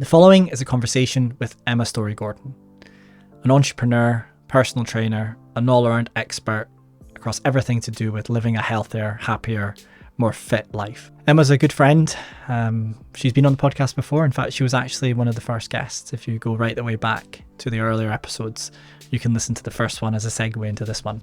The following is a conversation with Emma Storey-Gordon, an entrepreneur, personal trainer, an all-around expert across everything to do with living a healthier, happier, more fit life. Emma's a good friend. She's been on the podcast before. In fact, she was actually one of the first guests. If you go right the way back to the earlier episodes, you can listen to the first one as a segue into this one.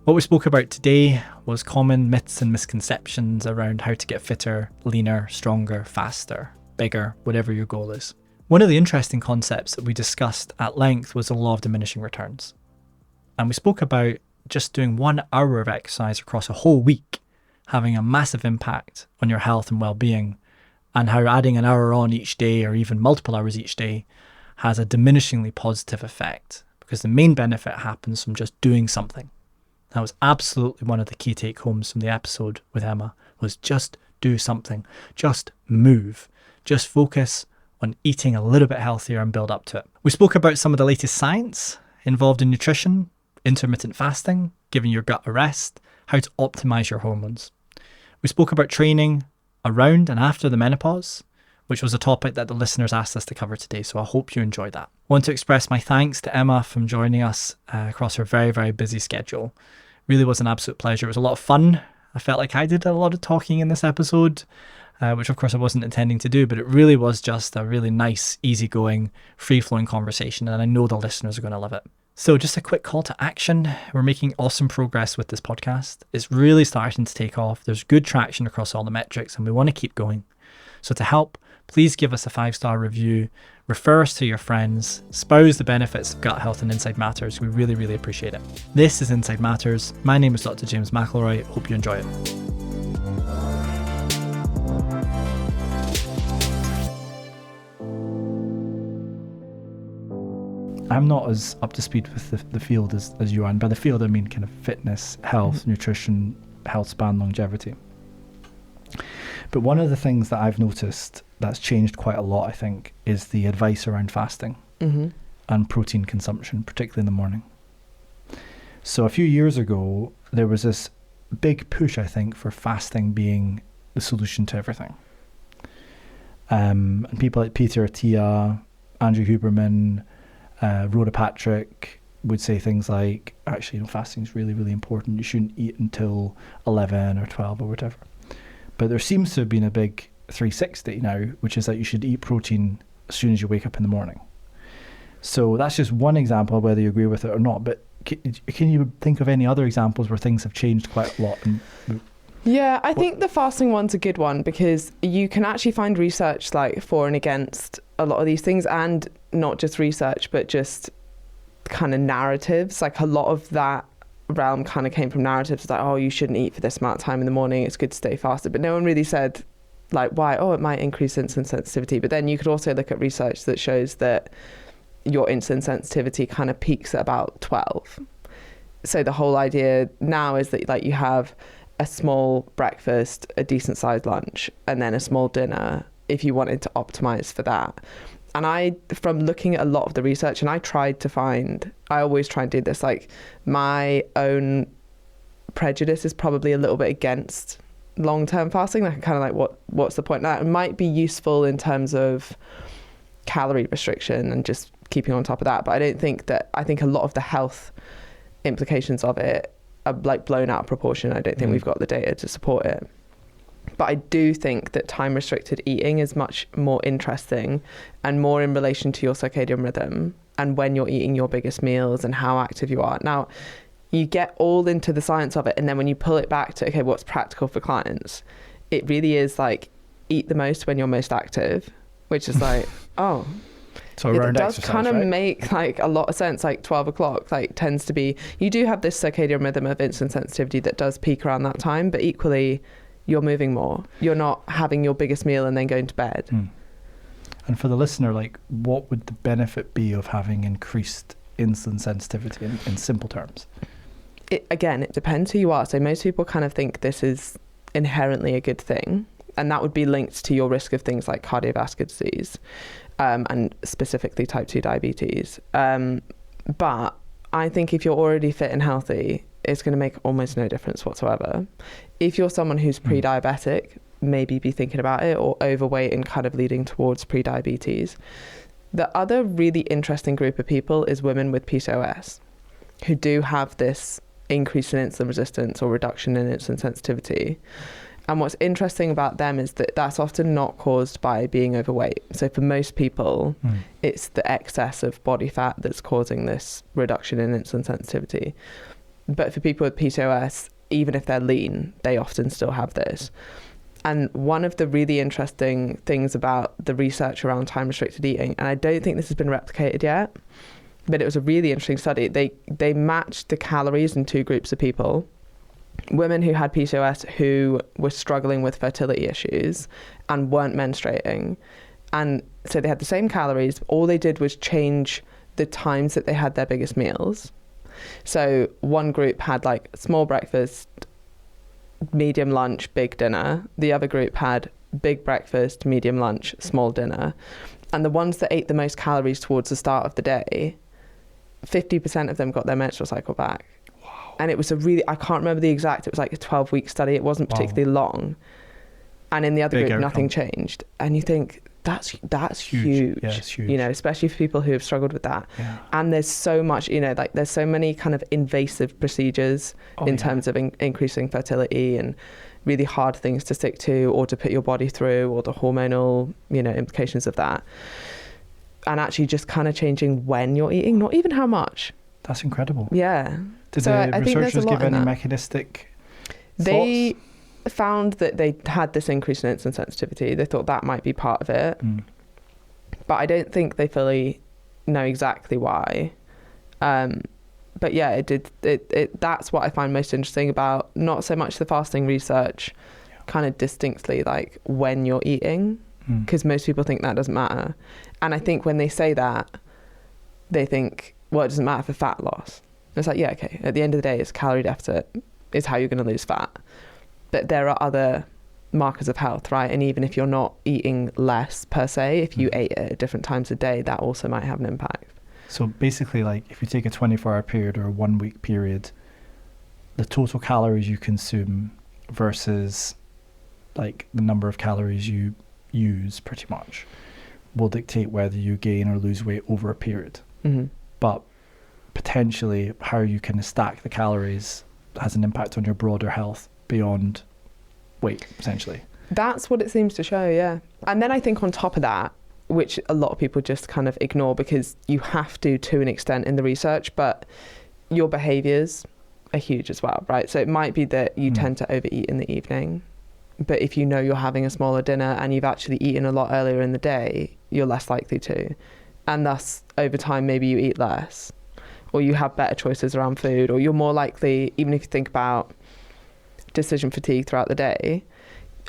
What we spoke about today was common myths and misconceptions around how to get fitter, leaner, stronger, faster, bigger, whatever your goal is. One of the interesting concepts that we discussed at length was the law of diminishing returns. And we spoke about just doing 1 hour of exercise across a whole week having a massive impact on your health and well-being, and how adding an hour on each day or even multiple hours each day has a diminishingly positive effect, because the main benefit happens from just doing something. That was absolutely one of the key take-homes from the episode with Emma, was just do something, just move, just focus on eating a little bit healthier and build up to it. We spoke about some of the latest science involved in nutrition, intermittent fasting, giving your gut a rest, how to optimize your hormones. We spoke about training around and after the menopause, which was a topic that the listeners asked us to cover today, so I hope you enjoyed that. I want to express my thanks to Emma for joining us across her very, very busy schedule. Really was an absolute pleasure. It was a lot of fun. I felt like I did a lot of talking in this episode, which of course I wasn't intending to do, but it really was just a really nice, easygoing, free-flowing conversation, and I know the listeners are going to love it. So just a quick call to action. We're making awesome progress with this podcast. It's really starting to take off. There's good traction across all the metrics, and we want to keep going. So to help, please give us a 5-star review, refer us to your friends, espouse the benefits of gut health and Inside Matters. We really, really appreciate it. This is Inside Matters. My name is Dr. James McIlroy. Hope you enjoy it. I'm not as up to speed with the field as you are, and by the field I mean kind of fitness, health, nutrition, health span, longevity. But one of the things that I've noticed that's changed quite a lot, I think, is the advice around fasting and protein consumption, particularly in the morning. So a few years ago, there was this big push, I think, for fasting being the solution to everything. And people like Peter Attia, Andrew Huberman, Rhoda Patrick would say things like, actually, fasting is really, really important. You shouldn't eat until 11 or 12 or whatever. But there seems to have been a big 360 now, which is that you should eat protein as soon as you wake up in the morning. So that's just one example, whether you agree with it or not. But can you think of any other examples where things have changed quite a lot? Yeah, I think the fasting one's a good one, because you can actually find research like for and against a lot of these things, and not just research, but just kind of narratives. Like a lot of that realm kind of came from narratives like, oh, you shouldn't eat for this amount of time in the morning, it's good to stay fasted. But no one really said like why. Oh, it might increase insulin sensitivity. But then you could also look at research that shows that your insulin sensitivity kind of peaks at about 12. So the whole idea now is that like you have a small breakfast, a decent sized lunch, and then a small dinner if you wanted to optimize for that. And I, from looking at a lot of the research, and I always try and do this, like my own prejudice is probably a little bit against long-term fasting. Like kind of like what's the point? Now, it might be useful in terms of calorie restriction and just keeping on top of that. But I think a lot of the health implications of it are like blown out of proportion. I don't think we've got the data to support it. But I do think that time-restricted eating is much more interesting and more in relation to your circadian rhythm and when you're eating your biggest meals and how active you are. Now, you get all into the science of it, and then when you pull it back to, okay, what's practical for clients, it really is like eat the most when you're most active, which is like, oh, so it around does exercise, kind of right? make like a lot of sense. Like 12 o'clock like tends to be, you do have this circadian rhythm of insulin sensitivity that does peak around that time, but equally you're moving more. You're not having your biggest meal and then going to bed. And for the listener, like, what would the benefit be of having increased insulin sensitivity in simple terms? It depends who you are. So most people kind of think this is inherently a good thing, and that would be linked to your risk of things like cardiovascular disease, and specifically type 2 diabetes. But I think if you're already fit and healthy, it's going to make almost no difference whatsoever. If you're someone who's pre-diabetic, maybe be thinking about it, or overweight and kind of leading towards pre-diabetes. The other really interesting group of people is women with PCOS who do have this increase in insulin resistance or reduction in insulin sensitivity. And what's interesting about them is that that's often not caused by being overweight. So for most people, it's the excess of body fat that's causing this reduction in insulin sensitivity. But for people with PCOS, even if they're lean, they often still have this. And one of the really interesting things about the research around time-restricted eating, and I don't think this has been replicated yet, but it was a really interesting study. They matched the calories in two groups of people. Women who had PCOS who were struggling with fertility issues and weren't menstruating. And so they had the same calories. All they did was change the times that they had their biggest meals. So one group had like small breakfast, medium lunch, big dinner. The other group had big breakfast, medium lunch, small dinner. And the ones that ate the most calories towards the start of the day, 50% of them got their menstrual cycle back. And it was I can't remember the exact, it was like a 12-week study. It wasn't particularly long. And in the other group, nothing changed. And you think, that's huge. Yeah, it's huge. You know, especially for people who have struggled with that. Yeah. And there's so much, you know, like there's so many kind of invasive procedures in terms of increasing fertility, and really hard things to stick to or to put your body through, or the hormonal, you know, implications of that. And actually just kind of changing when you're eating, not even how much. That's incredible. Yeah. Did so the I think researchers give any that. mechanistic They thoughts? found that they had this increase in insulin sensitivity. They thought that might be part of it. But I don't think they fully know exactly why. But yeah, it that's what I find most interesting about not so much the fasting research, kind of distinctly like when you're eating, because most people think that doesn't matter. And I think when they say that, they think, well, it doesn't matter for fat loss. It's like, yeah, okay, at the end of the day, it's calorie deficit is how you're going to lose fat. But there are other markers of health, right? And even if you're not eating less per se, if you ate at different times a day, that also might have an impact. So basically, like if you take a 24-hour period or a 1 week period, the total calories you consume versus like the number of calories you use pretty much will dictate whether you gain or lose weight over a period. But potentially how you kind of stack the calories has an impact on your broader health beyond weight, essentially. That's what it seems to show, yeah. And then I think on top of that, which a lot of people just kind of ignore because you have to an extent in the research, but your behaviours are huge as well, right? So it might be that you tend to overeat in the evening, but if you know you're having a smaller dinner and you've actually eaten a lot earlier in the day, you're less likely to. And thus, over time, maybe you eat less, or you have better choices around food, or you're more likely, even if you think about decision fatigue throughout the day,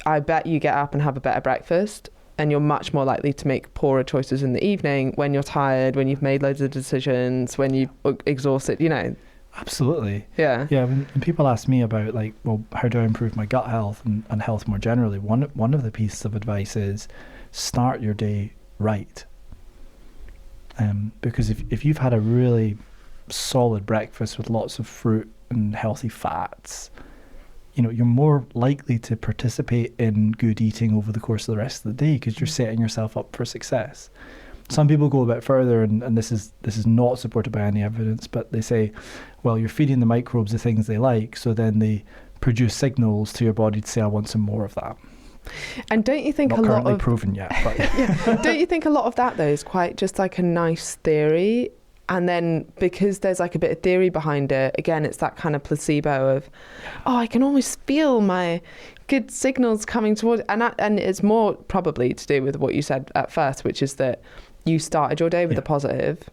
I bet you get up and have a better breakfast, and you're much more likely to make poorer choices in the evening when you're tired, when you've made loads of decisions, when you're exhausted, you know. Absolutely. Yeah. Yeah, when people ask me about like, well, how do I improve my gut health and health more generally, one of the pieces of advice is start your day right. Because if you've had a really solid breakfast with lots of fruit and healthy fats, you know, you're more likely to participate in good eating over the course of the rest of the day because you're setting yourself up for success. Some people go a bit further, and this is not supported by any evidence, but they say, well, you're feeding the microbes the things they like, so then they produce signals to your body to say, I want some more of that. And don't you think not a lot currently of proven yet, but don't you think a lot of that though is quite just like a nice theory, and then because there's like a bit of theory behind it, again it's that kind of placebo of, oh, I can almost feel my good signals coming towards, and it's more probably to do with what you said at first, which is that you started your day with a positive.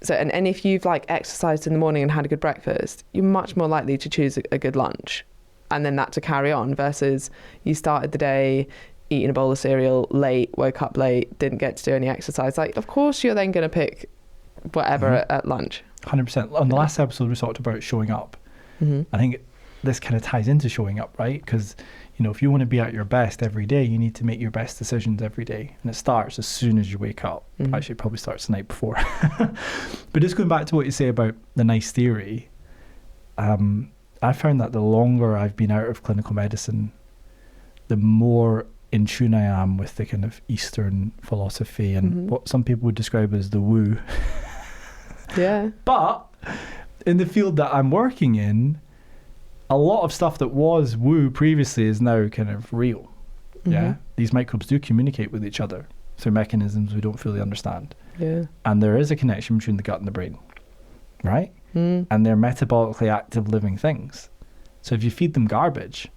So and if you've like exercised in the morning and had a good breakfast, you're much more likely to choose a good lunch, and then that to carry on, versus you started the day eating a bowl of cereal late, woke up late, didn't get to do any exercise. Like, of course you're then going to pick whatever at lunch. 100%. On the last episode we talked about showing up. I think this kind of ties into showing up, right? Because, you know, if you want to be at your best every day, you need to make your best decisions every day, and it starts as soon as you wake up. Actually, it probably starts the night before. But just going back to what you say about the nice theory, I found that the longer I've been out of clinical medicine, the more in tune I am with the kind of Eastern philosophy and what some people would describe as the woo. Yeah. But in the field that I'm working in, a lot of stuff that was woo previously is now kind of real. Yeah. These microbes do communicate with each other through mechanisms we don't fully understand. Yeah. And there is a connection between the gut and the brain, right? And they're metabolically active living things. So if you feed them garbage,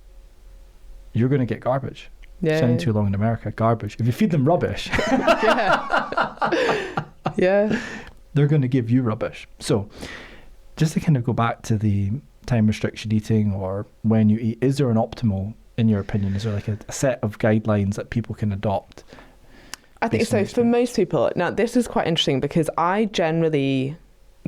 you're going to get garbage. Yeah. Sounding too long in America, garbage. If you feed them rubbish, yeah, they're going to give you rubbish. So just to kind of go back to the time restriction eating or when you eat, is there an optimal, in your opinion? Is there like a set of guidelines that people can adopt? I think so. For most people, now this is quite interesting because I generally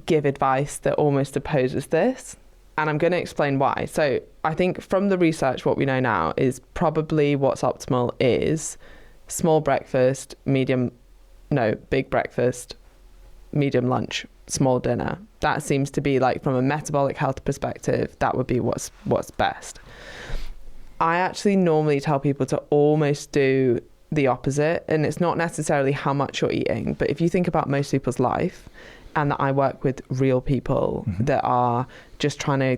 give advice that almost opposes this, and I'm going to explain why. So I think from the research, what we know now is probably what's optimal is small breakfast, big breakfast, medium lunch, small dinner. That seems to be like, from a metabolic health perspective, that would be what's best. I actually normally tell people to almost do the opposite, and it's not necessarily how much you're eating, but if you think about most people's life, and that I work with real people that are just trying to,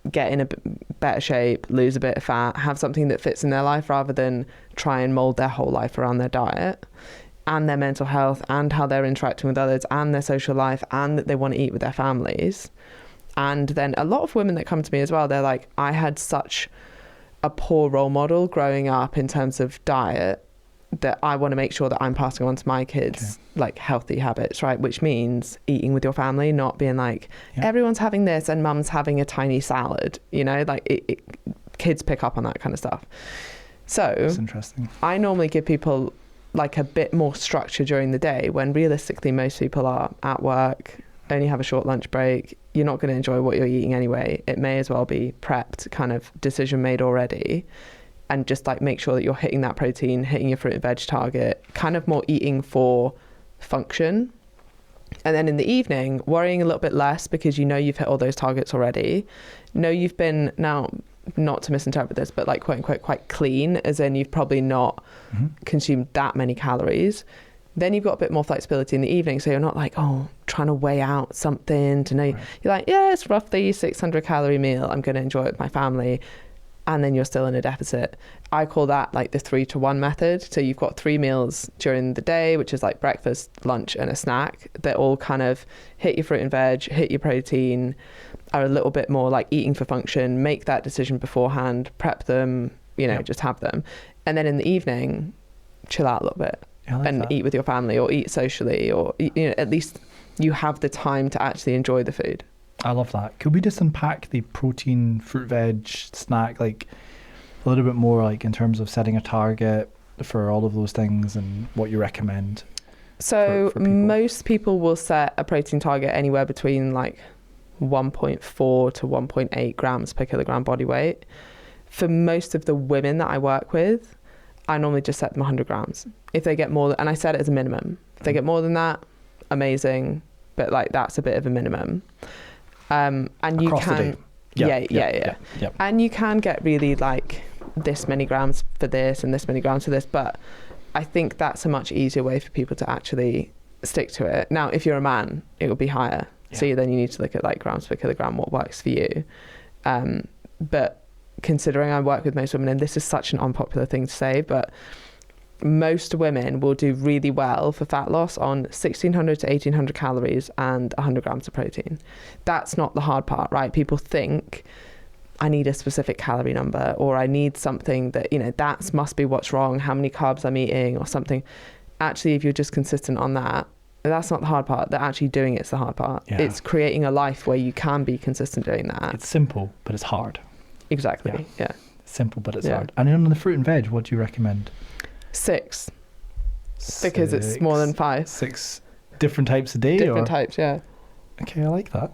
get in a better shape, lose a bit of fat, have something that fits in their life rather than try and mold their whole life around their diet and their mental health and how they're interacting with others and their social life and that they want to eat with their families. And then a lot of women that come to me as well, they're like, I had such a poor role model growing up in terms of diet that I want to make sure that I'm passing on to my kids like healthy habits, right? Which means eating with your family, not being like everyone's having this and mum's having a tiny salad, like kids pick up on that kind of stuff. So that's interesting. I normally give people like a bit more structure during the day when realistically most people are at work, only have a short lunch break. You're not going to enjoy what you're eating anyway. It may as well be prepped, kind of decision made already. And just like make sure that you're hitting that protein, hitting your fruit and veg target, kind of more eating for function. And then in the evening, worrying a little bit less because you've hit all those targets already. You've been, now, not to misinterpret this, but like quote unquote quite clean, as in you've probably not consumed that many calories. Then you've got a bit more flexibility in the evening. So you're not like, trying to weigh out something to know. Right. You're like, it's roughly 600 calorie meal. I'm going to enjoy it with my family. And then you're still in a deficit. I call that like the 3-to-1 method. So you've got 3 meals during the day, which is like breakfast, lunch, and a snack that all kind of hit your fruit and veg, hit your protein, are a little bit more like eating for function, make that decision beforehand, prep them, just have them. And then in the evening, chill out a little bit and eat with your family or eat socially, or, at least you have the time to actually enjoy the food. I love that. Could we just unpack the protein, fruit, veg, snack, like a little bit more, like in terms of setting a target for all of those things and what you recommend? So for people? Most people will set a protein target anywhere between like 1.4 to 1.8 grams per kilogram body weight. For most of the women that I work with, I normally just set them 100 grams. If they get more, and I set it as a minimum. If they get more than that, amazing. But like that's a bit of a minimum. And you Across can, the day. Yeah. And you can get really like this many grams for this and this many grams for this, but I think that's a much easier way for people to actually stick to it. Now, if you're a man, it will be higher. Yeah. So then you need to look at like grams per kilogram, what works for you. But considering I work with most women, and this is such an unpopular thing to say, but most women will do really well for fat loss on 1,600 to 1,800 calories and 100 grams of protein. That's not the hard part, right? People think I need a specific calorie number, or I need something that, that must be what's wrong, how many carbs I'm eating or something. Actually, if you're just consistent on that, that's not the hard part. That actually doing it's the hard part. Yeah. It's creating a life where you can be consistent doing that. It's simple, but it's hard. Exactly. Yeah. Simple, but it's hard. And on the fruit and veg, what do you recommend? 6. Because it's more than 5. 6 different types a day? Different types, yeah. Okay, I like that.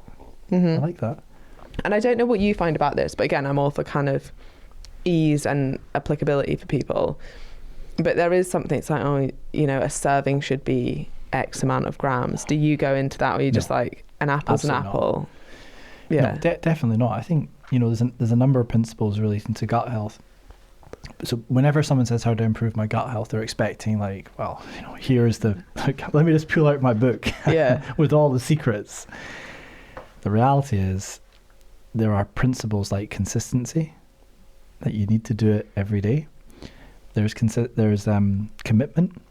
I like that. And I don't know what you find about this, but again, I'm all for kind of ease and applicability for people. But there is something, it's like, a serving should be X amount of grams. Do you go into that, or are you just like, an apple's an apple? Not. Yeah. No, definitely not. I think, there's a number of principles relating to gut health So whenever someone says how to improve my gut health, they're expecting like, well, here's the, let me just pull out my book with all the secrets. The reality is there are principles like consistency, that you need to do it every day. There's commitment.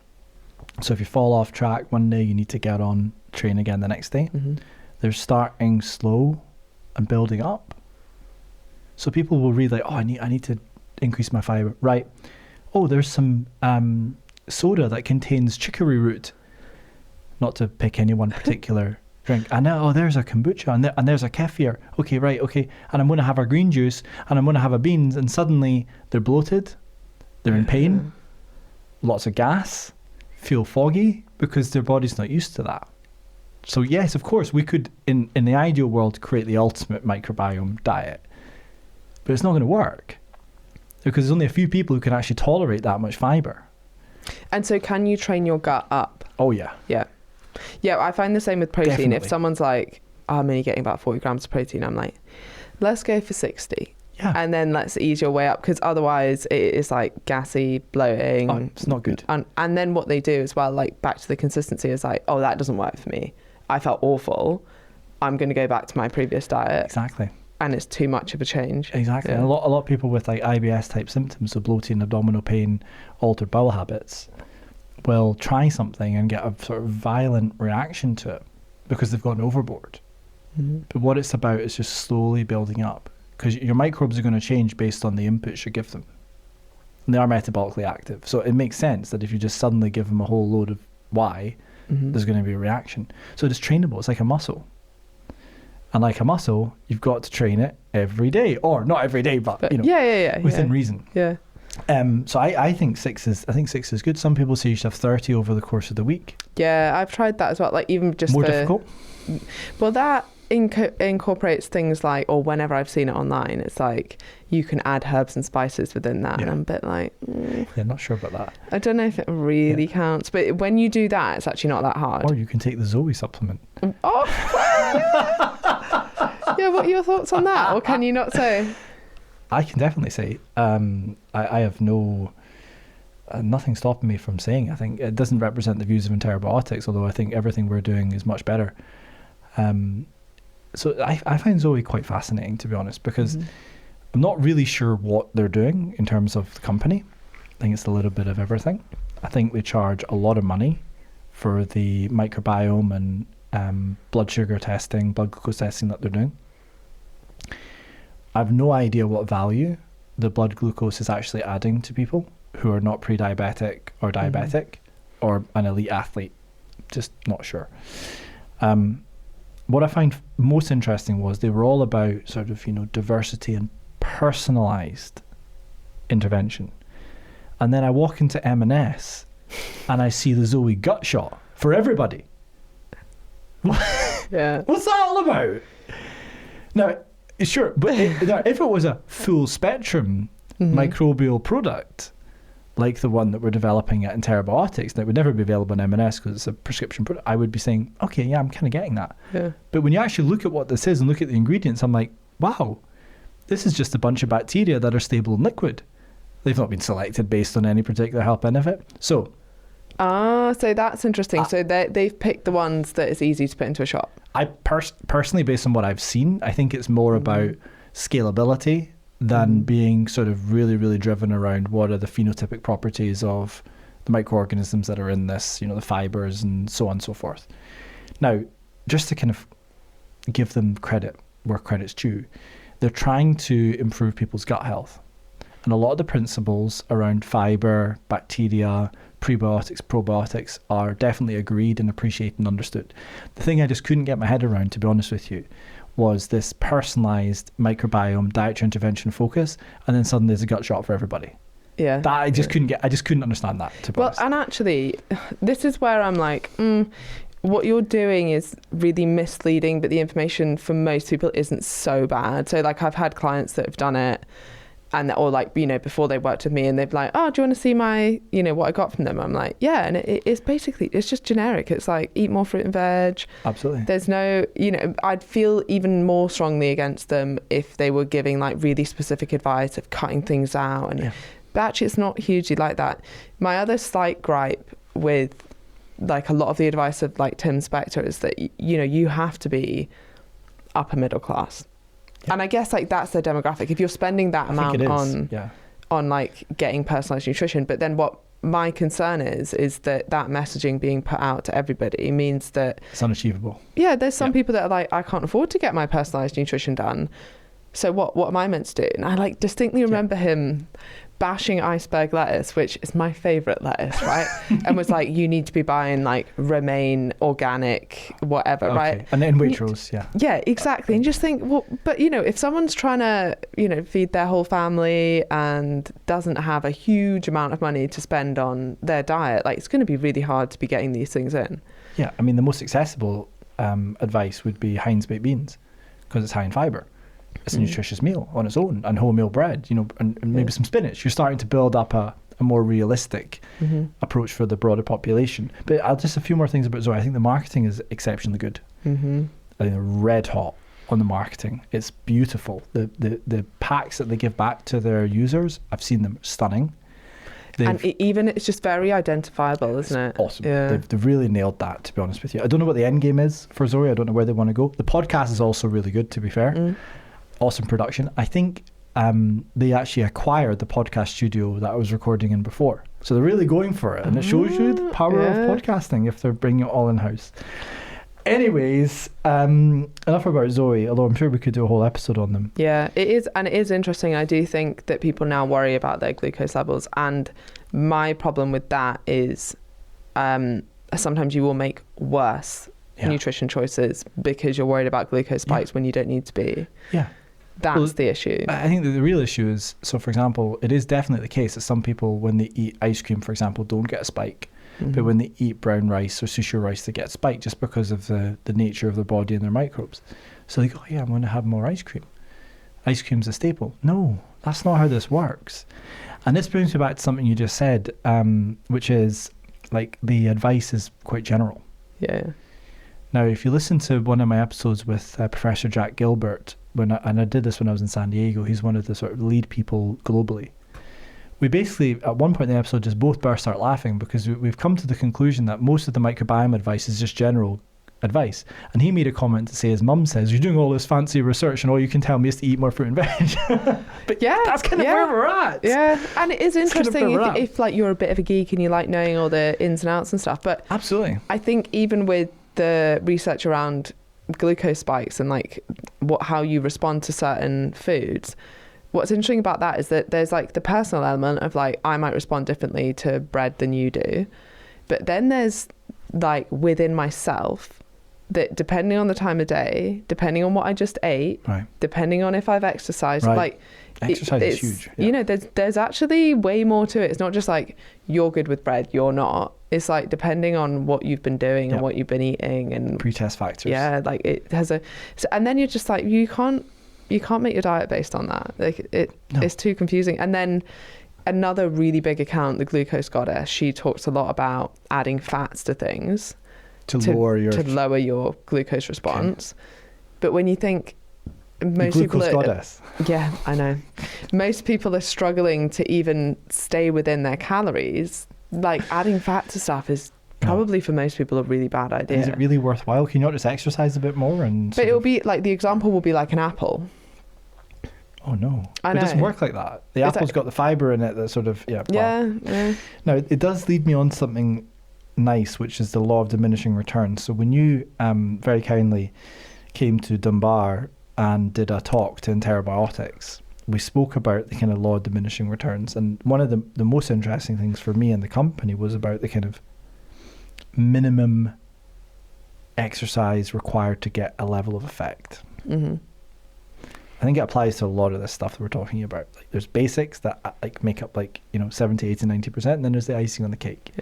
So if you fall off track one day, you need to get on, train again the next day. Mm-hmm. There's starting slow and building up. So people will read like, oh, I need to increase my fibre. Right. Oh, there's some soda that contains chicory root. Not to pick any one particular drink. And now, there's a kombucha and there's a kefir. Okay, right, okay. And I'm going to have a green juice and I'm going to have a beans, and suddenly they're bloated, they're in pain, lots of gas, feel foggy because their body's not used to that. So yes, of course, we could, in the ideal world, create the ultimate microbiome diet. But it's not going to work because there's only a few people who can actually tolerate that much fibre. And so can you train your gut up? Oh, yeah. Yeah. Yeah, I find the same with protein. Definitely. If someone's like, I'm only getting about 40 grams of protein, I'm like, let's go for 60. Yeah. And then let's ease your way up, because otherwise it is like gassy, bloating. Oh, it's not good. And then what they do as well, like back to the consistency, is like, oh, that doesn't work for me. I felt awful. I'm going to go back to my previous diet. Exactly. And it's too much of a change. Exactly. Yeah. And a lot of people with like IBS type symptoms, so bloating, abdominal pain, altered bowel habits, will try something and get a sort of violent reaction to it because they've gone overboard. Mm-hmm. But what it's about is just slowly building up, because your microbes are going to change based on the inputs you give them. And they are metabolically active. So it makes sense that if you just suddenly give them a whole load of Y, there's going to be a reaction. So it's trainable. It's like a muscle. And like a muscle, you've got to train it every day, or not every day, but within reason. Yeah. So I think 6 is good. Some people say you should have 30 over the course of the week. Yeah, I've tried that as well. Like even just more difficult. Well, that incorporates things like, or whenever I've seen it online, it's like you can add herbs and spices within that, and I'm a bit like, yeah, not sure about that. I don't know if it really counts, but when you do that, it's actually not that hard. Or you can take the Zoe supplement. Yeah, what are your thoughts on that? Or can you not say? I can definitely say. I have nothing stopping me from saying. I think it doesn't represent the views of Interbiotics, although I think everything we're doing is much better. So I find Zoe quite fascinating, to be honest, because I'm not really sure what they're doing in terms of the company. I think it's a little bit of everything. I think they charge a lot of money for the microbiome and blood sugar testing, blood glucose testing that they're doing. I have no idea what value the blood glucose is actually adding to people who are not pre-diabetic or diabetic or an elite athlete. Just not sure. What I find most interesting was they were all about sort of, diversity and personalised intervention. And then I walk into M&S and I see the Zoe gut shot for everybody. Yeah. What's that all about? Now, sure, but if it was a full spectrum microbial product, like the one that we're developing at Interbiotics, that would never be available in M&S because it's a prescription product, I would be saying, okay, yeah, I'm kind of getting that. Yeah. But when you actually look at what this is and look at the ingredients, I'm like, wow, this is just a bunch of bacteria that are stable in liquid. They've not been selected based on any particular health benefit. So that's interesting. So they've picked the ones that it's easy to put into a shop. I personally, based on what I've seen, I think it's more about scalability than being sort of really, really driven around what are the phenotypic properties of the microorganisms that are in this, the fibers and so on and so forth. Now, just to kind of give them credit where credit's due, they're trying to improve people's gut health. And a lot of the principles around fiber, bacteria, prebiotics, probiotics are definitely agreed and appreciated and understood. The thing I just couldn't get my head around, to be honest with you, was this personalised microbiome dietary intervention focus, and then suddenly there's a gut shot for everybody. Yeah. That I just couldn't understand that, to be honest. And actually, this is where I'm like, what you're doing is really misleading, but the information for most people isn't so bad. So like I've had clients that have done it, or like, before they worked with me, and they've like, oh, do you want to see my, what I got from them? I'm like, yeah. And it's basically, it's just generic. It's like, eat more fruit and veg. Absolutely. There's no, I'd feel even more strongly against them if they were giving like really specific advice of cutting things out and But actually, it's not hugely like that. My other slight gripe with like a lot of the advice of like Tim Spector is that, you know, you have to be upper middle class. Yeah. And I guess like that's the demographic. If you're spending that amount on like getting personalized nutrition, but then what my concern is that messaging being put out to everybody means that it's unachievable. Yeah, there's some people that are like, I can't afford to get my personalized nutrition done. So what am I meant to do? And I like distinctly remember him bashing iceberg lettuce, which is my favorite lettuce, right? And was like, you need to be buying like romaine, organic, whatever, right? And then Waitrose, yeah, exactly. And just think, well, but you know, if someone's trying to, you know, feed their whole family and doesn't have a huge amount of money to spend on their diet, like it's going to be really hard to be getting these things in. Yeah, I mean, the most accessible advice would be Heinz baked beans because it's high in fibre. It's a nutritious meal on its own, and wholemeal bread, you know, and maybe some spinach. You're starting to build up a more realistic approach for the broader population. But I'll just a few more things about Zoe. I think the marketing is exceptionally good. I think they're red hot on the marketing. It's beautiful. The packs that they give back to their users, I've seen them stunning. Even it's just very identifiable, isn't it? Awesome. Yeah. They've really nailed that, to be honest with you. I don't know what the end game is for Zoe. I don't know where they want to go. The podcast is also really good, to be fair. Awesome production. I think they actually acquired the podcast studio that I was recording in before. So they're really going for it. And it shows you the power of podcasting if they're bringing it all in-house. Anyways, enough about Zoe, although I'm sure we could do a whole episode on them. Yeah, it is. And it is interesting. I do think that people now worry about their glucose levels. And my problem with that is sometimes you will make worse nutrition choices because you're worried about glucose spikes when you don't need to be. Yeah. That's the issue. I think that the real issue is, so for example, it is definitely the case that some people, when they eat ice cream, for example, don't get a spike. But when they eat brown rice or sushi rice, they get a spike just because of the nature of their body and their microbes. So they go, oh yeah, I'm going to have more ice cream. Ice cream's a staple. No, that's not how this works. And this brings me back to something you just said, which is like the advice is quite general. Yeah. Now, if you listen to one of my episodes with Professor Jack Gilbert, and I did this when I was in San Diego, he's one of the sort of lead people globally. We basically, at one point in the episode, just both burst out laughing because we've come to the conclusion that most of the microbiome advice is just general advice. And he made a comment to say his mum says, you're doing all this fancy research and all you can tell me is to eat more fruit and veg. But yeah, that's kind of where we're at. Yeah, and it is interesting if like you're a bit of a geek and you like knowing all the ins and outs and stuff. But absolutely, I think even with the research around glucose spikes and like how you respond to certain foods, what's interesting about that is that there's like the personal element of like I might respond differently to bread than you do, but then there's like within myself that depending on the time of day, depending on what I just ate, depending on if I've exercised, like exercise is huge. You know, there's actually way more to it. It's not just like you're good with bread, you're not. It's like depending on what you've been doing and what you've been eating and pretest factors. Yeah, like it has and then you're just like you can't make your diet based on that. Like it's too confusing. And then another really big account, the Glucose Goddess, she talks a lot about adding fats to things to lower your glucose response. Okay. But when you think most people are, goddess. Yeah, I know. Most people are struggling to even stay within their calories. Like adding fat to stuff is probably for most people a really bad idea. Is it really worthwhile? Can you not just exercise a bit more? But it'll be like the example will be like an apple. Oh no, it doesn't work like that. The apple's got the fibre in it that sort of yeah. Now it does lead me on to something nice, which is the law of diminishing returns. So when you very kindly came to Dunbar and did a talk to Interabiotics, we spoke about the kind of law of diminishing returns, and one of the most interesting things for me and the company was about the kind of minimum exercise required to get a level of effect. I think it applies to a lot of this stuff that we're talking about. Like there's basics that like make up like 70, 80, 90%, and then there's the icing on the cake.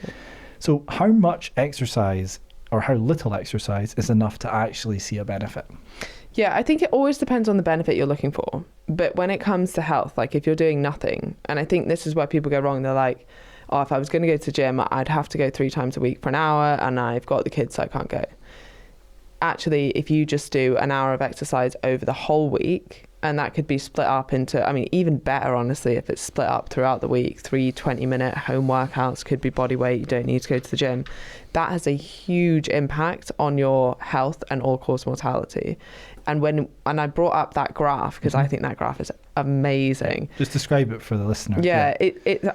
So how much exercise or how little exercise is enough to actually see a benefit? Yeah, I think it always depends on the benefit you're looking for. But when it comes to health, like if you're doing nothing, and I think this is where people go wrong, they're like, oh, if I was going to go to the gym, I'd have to go 3 times a week for an hour, and I've got the kids, so I can't go. Actually, if you just do an hour of exercise over the whole week, And that could be split up into, I mean, even better, honestly, if it's split up throughout the week. 3 20-minute home workouts, could be body weight. You don't need to go to the gym. That has a huge impact on your health and all-cause mortality. And I brought up that graph because I think that graph is amazing. Just describe it for the listener. Yeah.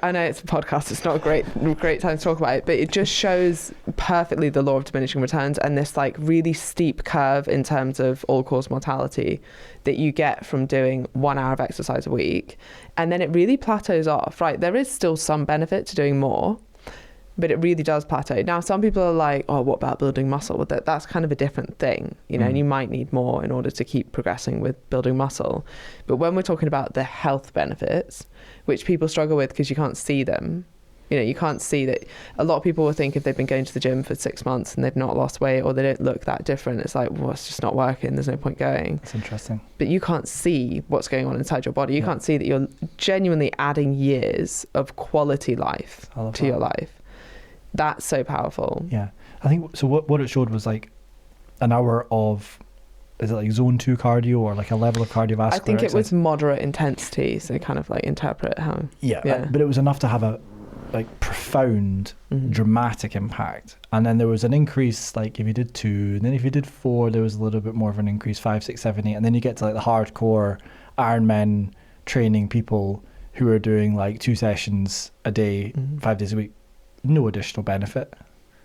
I know it's a podcast. It's not a great time to talk about it, but it just shows perfectly the law of diminishing returns and this like really steep curve in terms of all-cause mortality that you get from doing 1 hour of exercise a week. And then it really plateaus off, right? There is still some benefit to doing more, but it really does plateau. Now, some people are like, oh, what about building muscle? Well, that's kind of a different thing, you know, and you might need more in order to keep progressing with building muscle. But when we're talking about the health benefits, which people struggle with because you can't see them, you know, you can't see that. A lot of people will think if they've been going to the gym for 6 months and they've not lost weight or they don't look that different, it's like, well, it's just not working. There's no point going. That's interesting. But you can't see what's going on inside your body. You can't see that you're genuinely adding years of quality life to your life. That's so powerful. Yeah. I think so. What it showed was like an hour of, is it like zone 2 cardio or like a level of cardiovascular I think exercise? it was moderate intensity. So kind of like interpret how. Yeah. But it was enough to have a like profound, dramatic impact. And then there was an increase, like if you did 2, and then if you did 4, there was a little bit more of an increase, 5, 6, 7, 8. And then you get to like the hardcore Ironman training people who are doing like 2 sessions a day, 5 days a week. No additional benefit.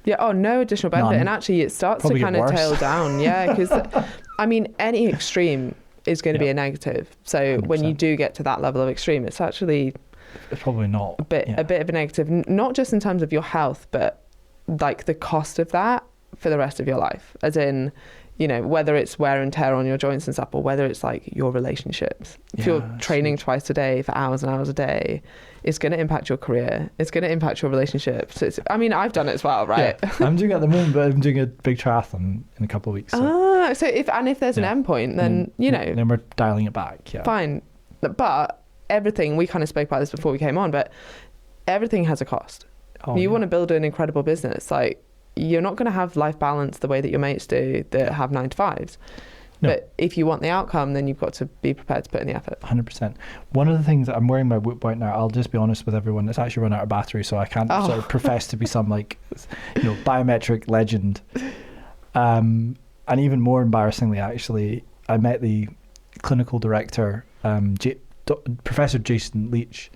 Yeah. Oh, no additional benefit. None. And actually it starts Probably to kind of worse. tail down. Yeah. Because I mean, any extreme is going to be a negative. So 100%. when you do get to that level of extreme, it's actually It's probably not. a bit of a negative, not just in terms of your health, but like the cost of that for the rest of your life. As in, you know, whether it's wear and tear on your joints and stuff, or whether it's like your relationships. If you're training twice a day for hours and hours a day, it's going to impact your career. It's going to impact your relationships. So I mean, I've done it as well, right? Yeah. I'm doing it at the moment, but I'm doing a big triathlon in a couple of weeks. So, so if there's an end point, then, you know. Then we're dialing it back, yeah. Fine. But everything, we kind of spoke about this before we came on, but everything has a cost. You want to build an incredible business. Like, you're not going to have life balance the way that your mates do that have 9 to 5s. No. But if you want the outcome, then you've got to be prepared to put in the effort. 100%. One of the things that I'm wearing my Whoop right now, I'll just be honest with everyone, it's actually run out of battery, so I can't sort of profess to be some like, you know, biometric legend. And even more embarrassingly, actually, I met the clinical director, Professor Jason Leach,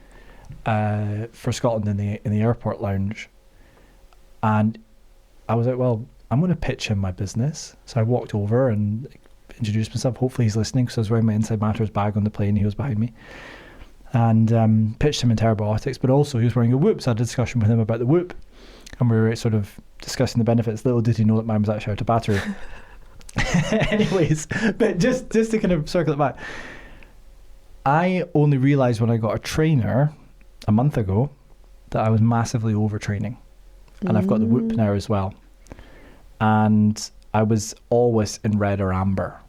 for Scotland in the airport lounge, and I was like, well, I'm going to pitch him my business. So I walked over and introduced myself. Hopefully he's listening, because I was wearing my Inside Matters bag on the plane. He was behind me, and pitched him Interbiotics, but also he was wearing a Whoop. So I had a discussion with him about the Whoop, and we were sort of discussing the benefits. Little did he know that mine was actually out of battery. Anyways, but just to kind of circle it back, I only realised when I got a trainer a month ago that I was massively overtraining. And I've got the Whoop now as well. And I was always in red or amber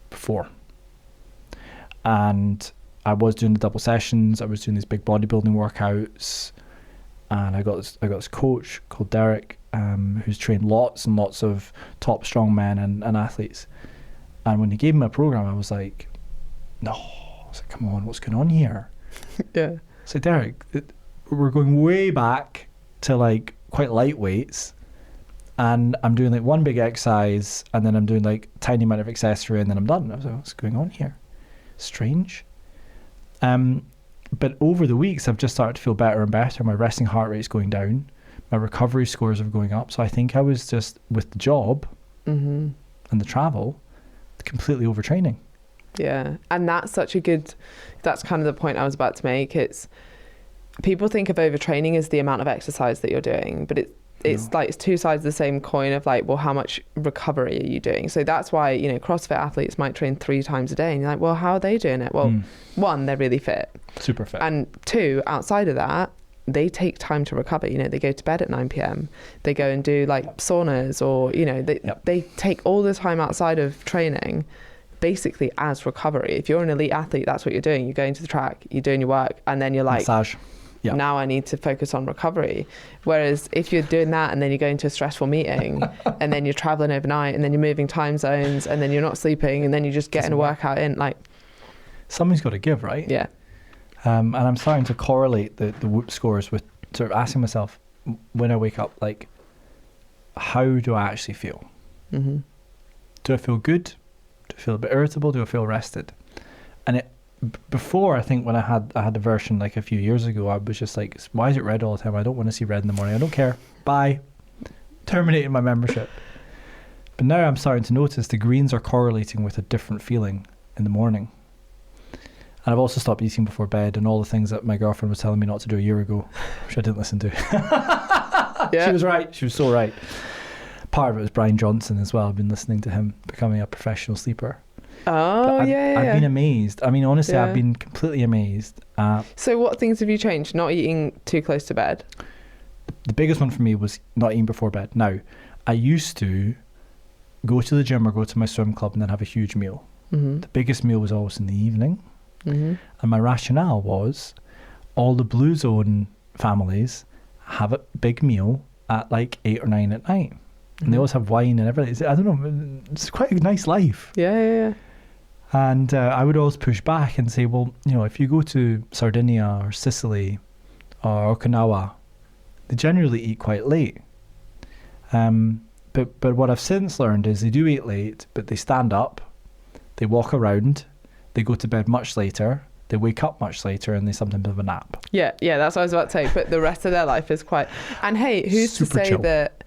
before. And I was doing the double sessions. I was doing these big bodybuilding workouts. And I got this coach called Derek, who's trained lots and lots of top strong men and athletes. And when he gave me a program, I was like, no. I was like, come on, what's going on here? Yeah. So Derek, we're going way back to like quite light weights, and I'm doing like one big exercise, and then I'm doing like tiny amount of accessory, and then I'm done. I was like, what's going on here? Strange. But over the weeks, I've just started to feel better and better. My resting heart rate's going down. My recovery scores are going up. So I think I was just, with the job and the travel, completely overtraining. Yeah. And that's that's kind of the point I was about to make. It's, people think of overtraining as the amount of exercise that you're doing, but it's like, it's two sides of the same coin of like, well, how much recovery are you doing? So that's why, you know, CrossFit athletes might train 3 times a day, and you're like, well, how are they doing it? Well, 1, they're really fit. Super fit. And 2, outside of that, they take time to recover. You know, they go to bed at 9 p.m. They go and do like saunas, or, you know, they take all the time outside of training basically as recovery. If you're an elite athlete, that's what you're doing. You're going to the track, you're doing your work, and then you're like, massage. Yeah. Now I need to focus on recovery. Whereas if you're doing that and then you're going to a stressful meeting and then you're traveling overnight and then you're moving time zones and then you're not sleeping and then you're just getting a workout in, like, something's got to give, right? Yeah. And I'm starting to correlate the Whoop scores with sort of asking myself when I wake up, like, how do I actually feel? Mm-hmm. Do I feel good? Do I feel a bit irritable? Do I feel rested? And before, I think when I had a version like a few years ago, I was just like, why is it red all the time? I don't want to see red in the morning. I don't care. Bye. Terminating my membership. But now I'm starting to notice the greens are correlating with a different feeling in the morning. And I've also stopped eating before bed and all the things that my girlfriend was telling me not to do a year ago, which I didn't listen to. Yeah. She was right. She was so right. Part of it was Brian Johnson as well. I've been listening to him becoming a professional sleeper. Oh, I've been amazed. I mean, honestly, Yeah. I've been completely amazed. So what things have you changed? Not eating too close to bed? The biggest one for me was not eating before bed. Now, I used to go to the gym or go to my swim club and then have a huge meal. Mm-hmm. The biggest meal was always in the evening. Mm-hmm. And my rationale was all the Blue Zone families have a big meal at like 8 or 9 at night. And they always have wine and everything. I don't know, it's quite a nice life. Yeah. And I would always push back and say, well, you know, if you go to Sardinia or Sicily or Okinawa, they generally eat quite late. But what I've since learned is they do eat late, but they stand up, they walk around, they go to bed much later, they wake up much later, and they sometimes have a nap. Yeah, that's what I was about to say. But the rest of their life is quite... And hey, who's Super to say chill. that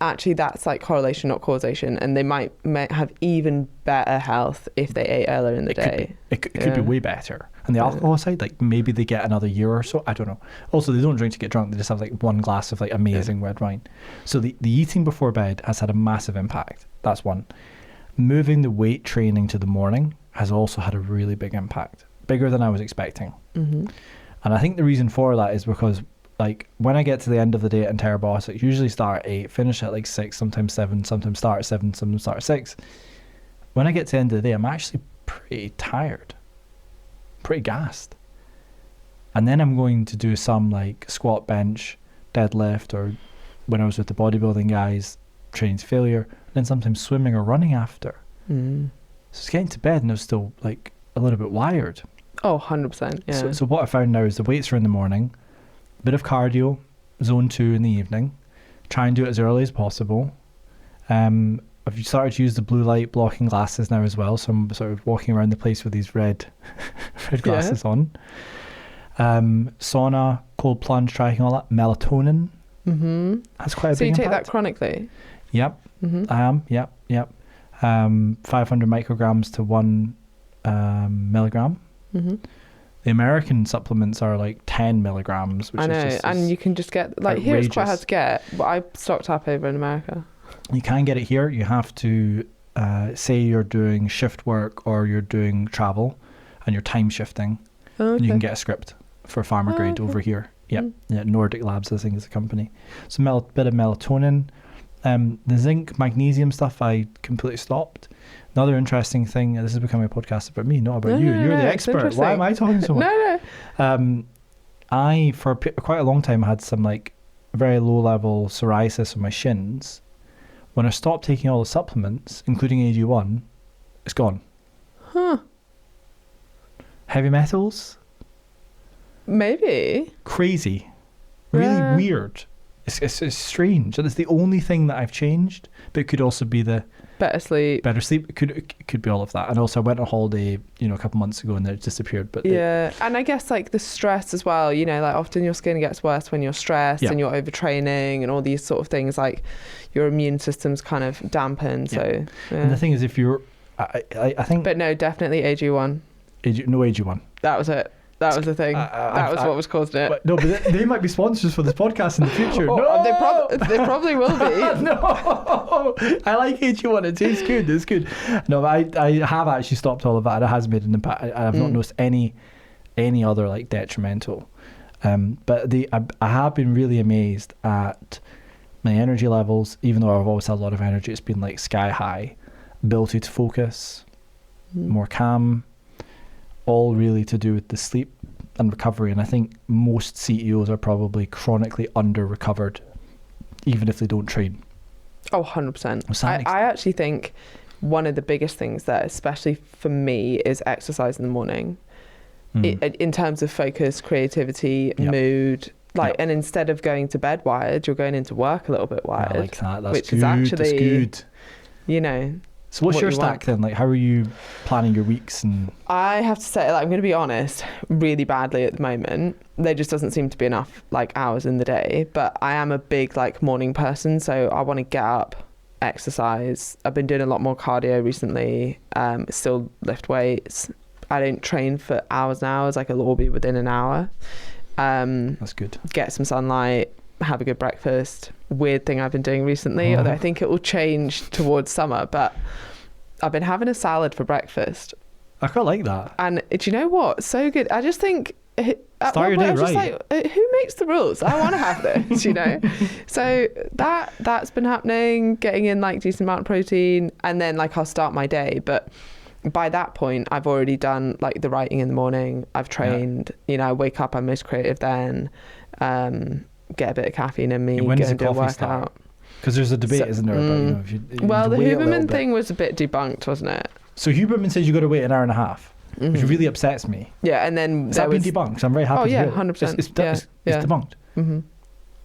actually that's like correlation, not causation, and they might have even better health if they ate earlier in the day. It could be way better. And the alcohol side, like maybe they get another year or so. I don't know. Also, they don't drink to get drunk. They just have like one glass of like amazing red wine. So the eating before bed has had a massive impact. That's one. Moving the weight training to the morning has also had a really big impact. Bigger than I was expecting. Mm-hmm. And I think the reason for that is because like when I get to the end of the day at Terabos, I usually start at 8, finish at like 6, sometimes 7, sometimes start at 7, sometimes start at 6. When I get to the end of the day, I'm actually pretty tired, pretty gassed. And then I'm going to do some like squat, bench, deadlift, or when I was with the bodybuilding guys, training to failure, and then sometimes swimming or running after. Mm. So it's getting to bed and I was still like a little bit wired. Oh, 100%. Yeah. So what I found now is the weights are in the morning, a bit of cardio, zone 2 in the evening. Try and do it as early as possible. I've started to use the blue light blocking glasses now as well, so I'm sort of walking around the place with these red glasses on. Sauna, cold plunge, tracking, all that. Melatonin. Mm-hmm. That's quite a So big you take impact. that chronically? Yep, Mm-hmm. I am. Yep. 500 micrograms to 1 milligram. Mm-hmm. The American supplements are like 10 milligrams, which I know, is just and you can just get, like, here it's quite hard outrageous. to get, but I stocked up over in America. You can get it here. You have to say you're doing shift work or you're doing travel and you're time shifting, Oh, and you can okay. get a script for pharma Oh, grade okay. over here. Yep. Mm. Yeah, Nordic Labs, I think, is the company. So bit of melatonin. The zinc, magnesium stuff I completely stopped. Another interesting thing, this is becoming a podcast about me, not about you. You're the it's expert. Why am I talking so much? No. I, for quite a long time, had some like very low level psoriasis on my shins. When I stopped taking all the supplements, including AG1, it's gone. Huh. Heavy metals, Maybe. crazy, really Yeah. weird. It's strange. And it's the only thing that I've changed, but it could also be the Better sleep. better sleep. It could be all of that. And also I went on holiday, a couple months ago and then it disappeared. But Yeah, and I guess like the stress as well, like often your skin gets worse when you're stressed and you're overtraining and all these sort of things, like your immune system's kind of dampened. So, yeah. And the thing is, if you're, I think... But no, definitely AG1. No AG1. That was it. That was the thing. That was what was causing it. But, no, but they might be sponsors for this podcast in the future. Oh, No! they probably will be. No! I like AG1. It tastes good. It's good. No, but I have actually stopped all of that. It has made an impact. I have not noticed any other like detrimental. But I have been really amazed at my energy levels. Even though I've always had a lot of energy, it's been like sky high. Ability to focus, more calm. All really to do with the sleep and recovery. And I think most CEOs are probably chronically under recovered, even if they don't train. Oh, 100%. Well, I actually think one of the biggest things there, especially for me, is exercise in the morning. In terms of focus, creativity, mood, and instead of going to bed wired, you're going into work a little bit wired. I like that. That's which good. is actually, That's good. So what's what your you stack want. then? Like, how are you planning your weeks? And I have to say, I'm going to be honest, really badly at the moment. There just doesn't seem to be enough hours in the day. But I am a big morning person, so I want to get up, exercise. I've been doing a lot more cardio recently. Still lift weights. I don't train for hours and hours. It'll all be within an hour. that's good. Get some sunlight. Have a good breakfast. Weird thing I've been doing recently, although I think it will change towards summer, but I've been having a salad for breakfast. I quite like that. And do you know what? So good. I just think Start your day I was just right. who makes the rules? I want to have this, So that's been happening, getting in decent amount of protein, and then I'll start my day. But by that point, I've already done the writing in the morning. I've trained, I wake up, I'm most creative then. Get a bit of caffeine in me, When go does and the do a coffee workout. start? Because there's a debate, isn't there, about if you well, the wait a little Huberman bit. thing was a bit debunked, wasn't it? So Huberman says you got to wait an hour and a half, which really upsets me. Yeah, and then Has that been debunked? I'm very happy. Oh yeah, to hear it. 100%. It's Yeah. debunked. Mm-hmm.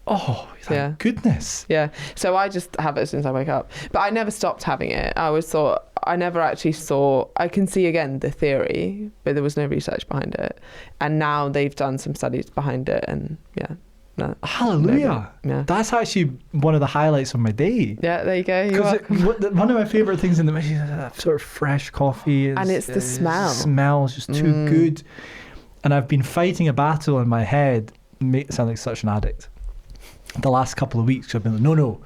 Oh, thank goodness. Yeah. So I just have it as soon as I wake up, but I never stopped having it. I always thought, I never actually saw. I can see again the theory, but there was no research behind it, and now they've done some studies behind it, and no, Hallelujah. Yeah. That's actually one of the highlights of my day. Yeah, there you go. One of my favourite things in the is sort of fresh coffee. And it's the smell. Smells just too good. And I've been fighting a battle in my head, make it sound like such an addict. The last couple of weeks, I've been like, no.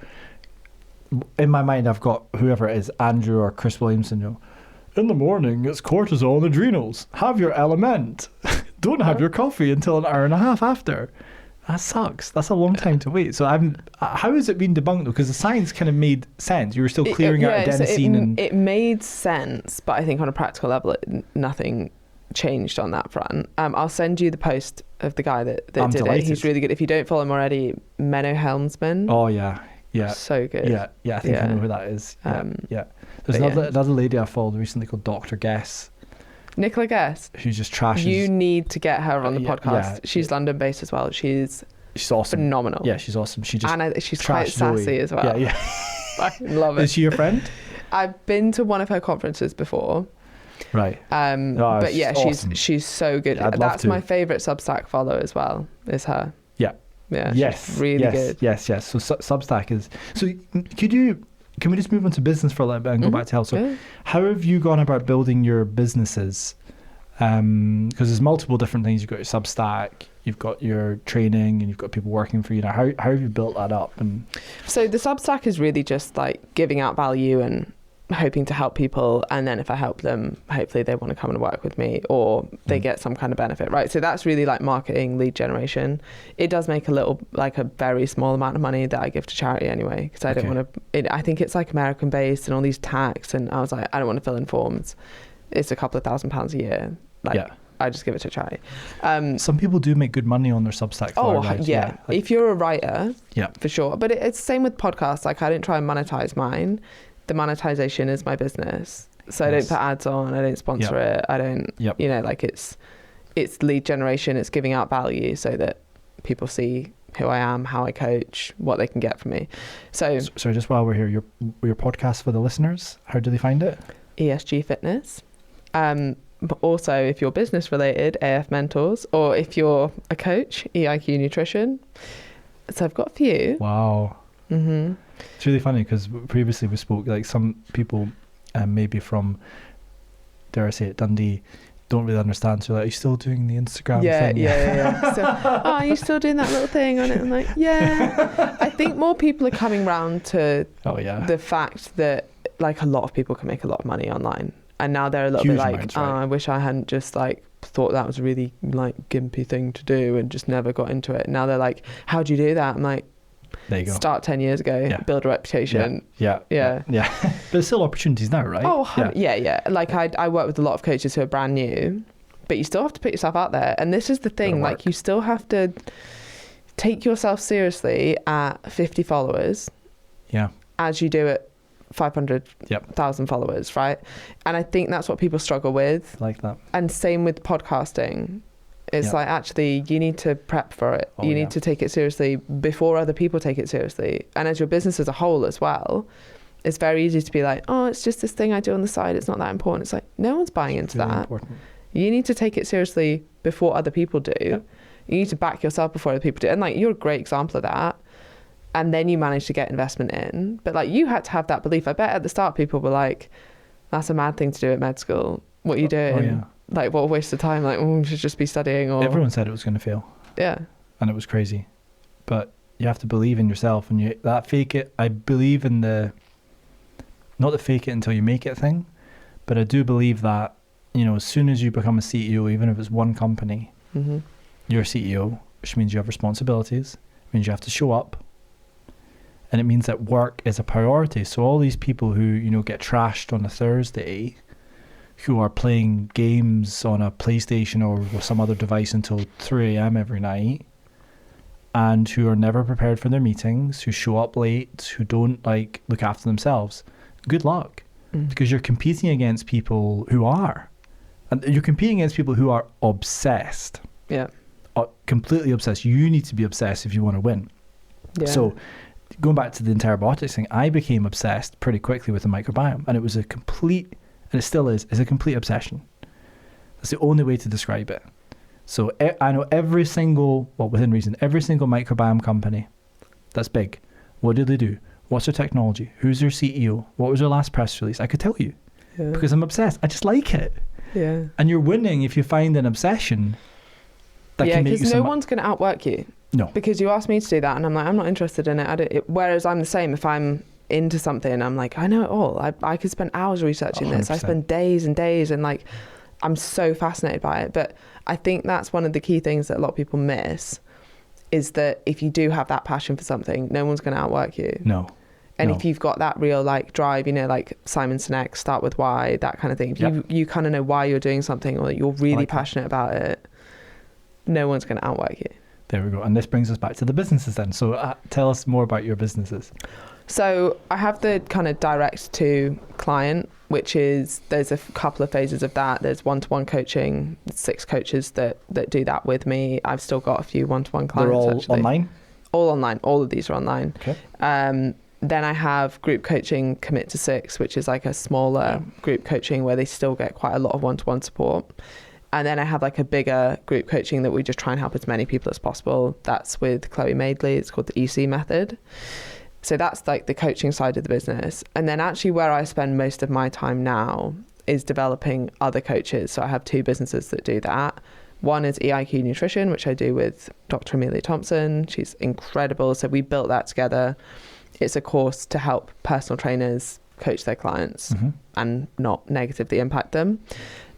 In my mind, I've got whoever it is, Andrew or Chris Williamson, in the morning, it's cortisol and adrenals. Have your element. Don't have your coffee until an hour and a half after. That sucks. That's a long time to wait. So how has it been debunked though? Because the science kind of made sense. You were still clearing out adenosine. It made sense, but I think on a practical level, nothing changed on that front. I'll send you the post of the guy that did delighted. it. He's really good. If you don't follow him already, Menno Helmsman. Oh yeah. So good. Yeah. I think I know who that is. Yeah. There's another lady I followed recently called Dr. Guess. Nicola Guess, who just trashes. You need to get her on the podcast. Yeah, she's London based as well. She's awesome. Phenomenal. Yeah, she's awesome. She's quite sassy Zoe. as well. Yeah. I love it. Is she your friend? I've been to one of her conferences before. Right. But yeah, awesome. she's so good. I'd love That's to. my favourite Substack follow as well, is her. Yeah. Yeah. Yes. She's really good. Yes. So Substack is. So can we just move on to business for a little bit and go back to health? So how have you gone about building your businesses? Because there's multiple different things. You've got your Substack, you've got your training, and you've got people working for you. Now, how have you built that up? And so the Substack is really just giving out value and hoping to help people, and then if I help them, hopefully they want to come and work with me, or they get some kind of benefit, right? So that's really marketing, lead generation. It does make a very small amount of money that I give to charity anyway, because I don't want to. I think it's American based and all these tax, and I was I don't want to fill in forms. It's a couple of £1,000s a year. I just give it to charity. Some people do make good money on their Substack. Yeah. If you're a writer, for sure. But it's the same with podcasts. I don't try and monetize mine. The monetization is my business. So I don't put ads on. I don't sponsor it. I don't, it's lead generation. It's giving out value so that people see who I am, how I coach, what they can get from me. So just while we're here, your podcast for the listeners, how do they find it? ESG Fitness. But also, if you're business related, AF Mentors, or if you're a coach, EIQ Nutrition. So I've got a few. Wow. Mm-hmm. It's really funny because previously we spoke, some people maybe from, dare I say it, Dundee, don't really understand. So are you still doing the Instagram thing? Yeah. So, are you still doing that little thing on it? I'm yeah. I think more people are coming round to the fact that a lot of people can make a lot of money online. And now they're a little bit amounts, I wish I hadn't just thought that was a really gimpy thing to do and just never got into it. Now they're how do you do that? I'm there you go. Start 10 years ago, build a reputation. Yeah. But there's still opportunities now, right? Oh, yeah. I work with a lot of coaches who are brand new, but you still have to put yourself out there. And this is the thing, you still have to take yourself seriously at 50 followers. Yeah. As you do at 500,000 followers, right? And I think that's what people struggle with. Like that. And same with podcasting. It's like, actually, you need to prep for it. You need to take it seriously before other people take it seriously. And as your business as a whole as well, it's very easy to be like, oh, it's just this thing I do on the side. It's not that important. It's like, no one's buying into really that. Important. You need to take it seriously before other people do. Yeah. You need to back yourself before other people do. And like, you're a great example of that. And then you managed to get investment in. But like, you had to have that belief. I bet at the start people were like, that's a mad thing to do at med school. What are you doing? Oh, yeah. Like, what a waste of time. Like, oh, you should just be studying. Or Everyone said it was going to fail. Yeah. And it was crazy. But you have to believe in yourself. And that fake it, I believe in not the fake it until you make it thing. But I do believe that, as soon as you become a CEO, even if it's one company, you're a CEO, which means you have responsibilities. It means you have to show up. And it means that work is a priority. So all these people who, get trashed on a Thursday, who are playing games on a PlayStation or with some other device until 3 a.m. every night, and who are never prepared for their meetings, who show up late, who don't look after themselves, good luck. Because you're competing against people who are. And you're competing against people who are obsessed. Yeah. Completely obsessed. You need to be obsessed if you want to win. Yeah. So going back to the Interbiotics thing, I became obsessed pretty quickly with the microbiome, and it was a complete, and it still is a complete obsession. That's the only way to describe it. So I know every single microbiome company that's big. What do they do? What's their technology? Who's their CEO? What was their last press release? I could tell you because I'm obsessed. I just like it. Yeah. And you're winning if you find an obsession that can make you because no one's going to outwork you. No. Because you asked me to do that and I'm like, I'm not interested in it. Whereas I'm the same. If I'm into something, I'm like, I know it all. I could spend hours researching 100%. This. I spend days and days and I'm so fascinated by it. But I think that's one of the key things that a lot of people miss is that if you do have that passion for something, no one's going to outwork you. No. And if you've got that real drive, like Simon Sinek, start with why, that kind of thing. If you kind of know why you're doing something or that you're really passionate about it, no one's going to outwork you. There we go. And this brings us back to the businesses then. So tell us more about your businesses. So I have the kind of direct to client, which is, there's a couple of phases of that. There's one-to-one coaching, 6 coaches that do that with me. I've still got a few one-to-one clients. They're all online? All online. All of these are online. Okay. Then I have group coaching, Commit to 6, which is a smaller group coaching where they still get quite a lot of one-to-one support. And then I have a bigger group coaching that we just try and help as many people as possible. That's with Chloe Madeley. It's called the EC method. So that's the coaching side of the business. And then actually where I spend most of my time now is developing other coaches. So I have 2 businesses that do that. One is EIQ Nutrition, which I do with Dr. Amelia Thompson. She's incredible. So we built that together. It's a course to help personal trainers coach their clients and not negatively impact them.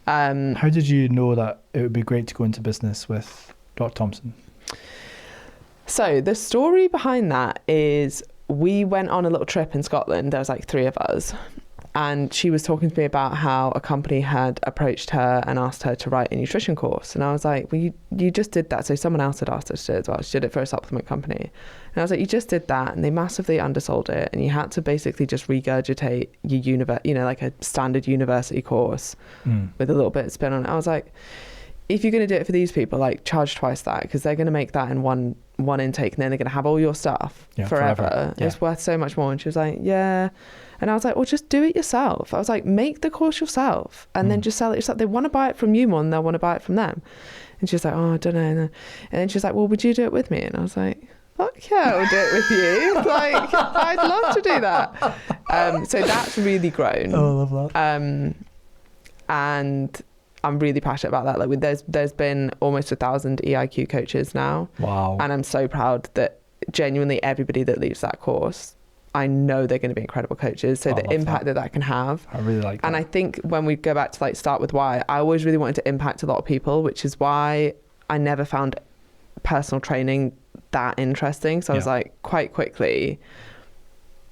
How did you know that it would be great to go into business with Dr. Thompson? So the story behind that is we went on a little trip in Scotland. There was 3 of us. And she was talking to me about how a company had approached her and asked her to write a nutrition course. And I was like, well, you just did that. So someone else had asked her to do it as well. She did it for a supplement company. And I was like, you just did that. And they massively undersold it. And you had to basically just regurgitate your a standard university course with a little bit of spin on it. I was like, if you're going to do it for these people, charge twice that, because they're going to make that in one intake and then they're going to have all your stuff forever. It's worth so much more. And she was like, yeah. And I was like, well, just do it yourself. I was like, make the course yourself and then just sell it yourself. They want to buy it from you more than they'll want to buy it from them. And she was like, oh, I don't know. And then she was like, well, would you do it with me? And I was like, fuck yeah, I'll do it with you. I'd love to do that. So that's really grown. Oh, I love that. And I'm really passionate about that. There's been almost 1,000 EIQ coaches now. Wow. And I'm so proud that genuinely everybody that leaves that course, I know they're going to be incredible coaches. So the impact that can have. I really like that. And I think when we go back to start with why, I always really wanted to impact a lot of people, which is why I never found personal training that interesting. So I was quite quickly,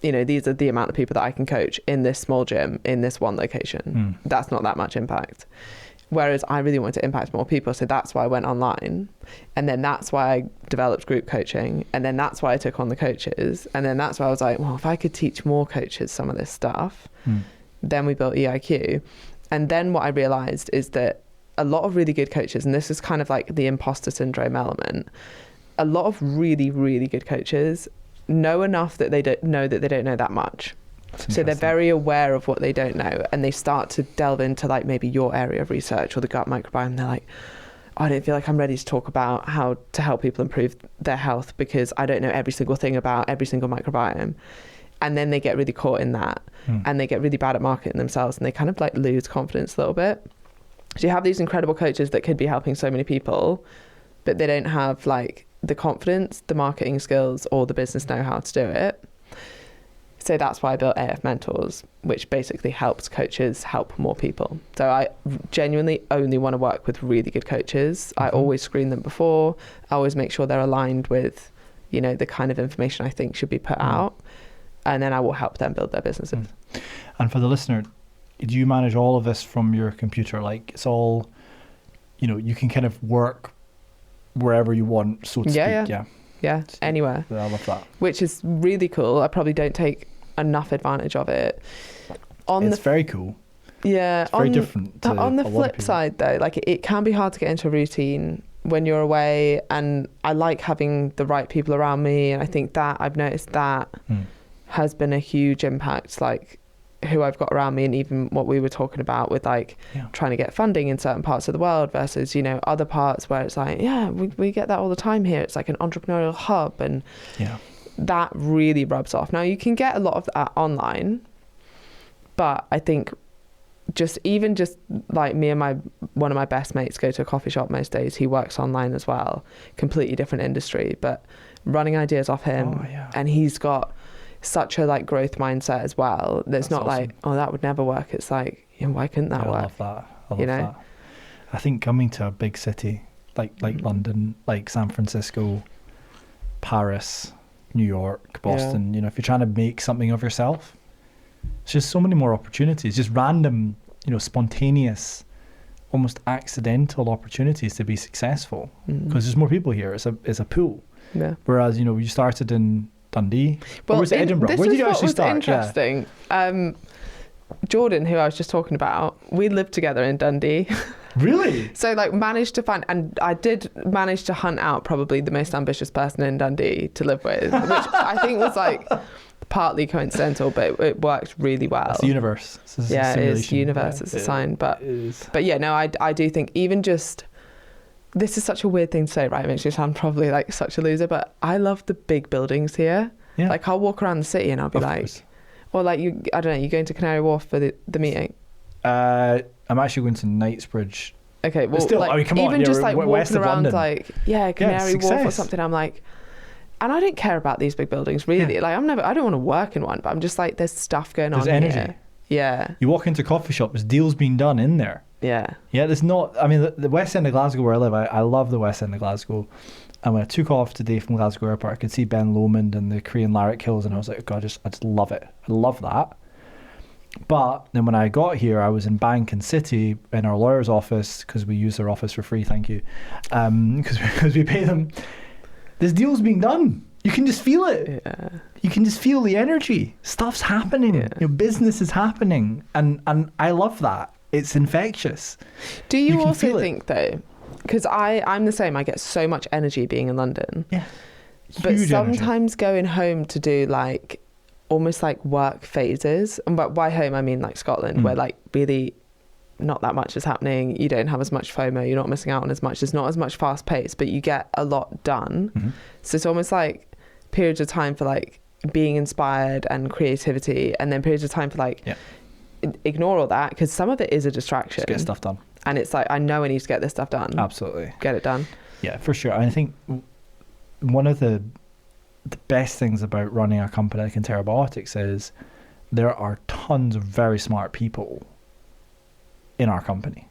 these are the amount of people that I can coach in this small gym, in this one location. That's not that much impact. Whereas I really wanted to impact more people. So that's why I went online. And then that's why I developed group coaching. And then that's why I took on the coaches. And then that's why I was like, well, if I could teach more coaches some of this stuff, then we built EIQ. And then what I realized is that a lot of really good coaches, and this is kind of like the imposter syndrome element, a lot of really, really good coaches know enough that they don't know that much. So they're very aware of what they don't know, and they start to delve into like maybe your area of research or the gut microbiome. They're like, oh, I don't feel like I'm ready to talk about how to help people improve their health because I don't know every single thing about every single microbiome. And then they get really caught in that and they get really bad at marketing themselves, and they kind of like lose confidence a little bit. So you have these incredible coaches that could be helping so many people, but they don't have like the confidence, the marketing skills, or the business know-how to do it. So that's why I built AF Mentors, which basically helps coaches help more people. So I genuinely only want to work with really good coaches. I always screen them before. I always make sure they're aligned with, you know, the kind of information I think should be put out. And then I will help them build their businesses. And for the listener, do you manage all of this from your computer? Like it's all, you know, you can kind of work wherever you want, so to speak. Yeah, anywhere. I love that. Which is really cool. I probably don't take enough advantage of it. It's very cool. Yeah. It's very different. On the flip side though, like it can be hard to get into a routine when you're away, and I like having the right people around me, and I think that I've noticed that has been a huge impact, like who I've got around me, and even what we were talking about with like trying to get funding in certain parts of the world versus, you know, other parts where it's like, we get that all the time here. It's like an entrepreneurial hub, and that really rubs off. Now you can get a lot of that online, but I think just like me and one of my best mates go to a coffee shop most days. He works online as well, completely different industry, but running ideas off him, and he's got such a like growth mindset as well. That's not awesome. Like, oh, that would never work. It's like, you know, why couldn't that work? I love that. I think coming to a big city like London, like San Francisco, Paris, New York, Boston, you know, if you're trying to make something of yourself, it's just so many more opportunities, just random, you know, spontaneous, almost accidental opportunities to be successful because there's more people here. It's a pool. Yeah. Whereas, you know, you started in Dundee. Well, or was it Edinburgh? Where did you actually start? Interesting. Jordan, who I was just talking about, we lived together in Dundee. Really? So like managed to find, and I did manage to hunt out probably the most ambitious person in Dundee to live with, which I think was like partly coincidental, but it worked really well. It's the universe. It is universe. It's a sign. But yeah, no, I do think even just, this is such a weird thing to say, right? It makes you sound probably like such a loser, but I love the big buildings here. Yeah. Like I'll walk around the city and I'll be or like I don't know, you're going to Canary Wharf for the meeting? I'm actually going to Knightsbridge. Okay, well, still, like, I mean, come even on, just like walking around London. like, Canary Wharf or something, I'm like, and I don't care about these big buildings really. Like I don't want to work in one, but I'm just like, there's stuff going on energy here. Yeah. You walk into a coffee shop, there's deals being done in there. Yeah. Yeah, there's not, I mean, the West End of Glasgow where I live, I love the West End of Glasgow. And when I took off today from Glasgow Airport, I could see Ben Lomond and the Korean Larrick Hills, and I was like, God, I just love it. I love that. But then when I got here, I was in Bank and City in our lawyer's office, because we use their office for free, thank you, because we pay them. There's deals being done. You can just feel it. Yeah. You can just feel the energy. Stuff's happening. Yeah. You know, business is happening, and I love that. It's infectious. Do you also think though, because I'm the same, I get so much energy being in London. Yeah. But sometimes going home to do like almost like work phases, and by home I mean like Scotland, where like really not that much is happening. You don't have as much FOMO, you're not missing out on as much, there's not as much fast pace, but you get a lot done. So it's almost like periods of time for like being inspired and creativity, and then periods of time for like ignore all that, because some of it is a distraction. Just get stuff done. And it's like, I know I need to get this stuff done. Absolutely. Get it done. Yeah, for sure. I think one of the best things about running a company like Interabiotics is there are tons of very smart people in our company.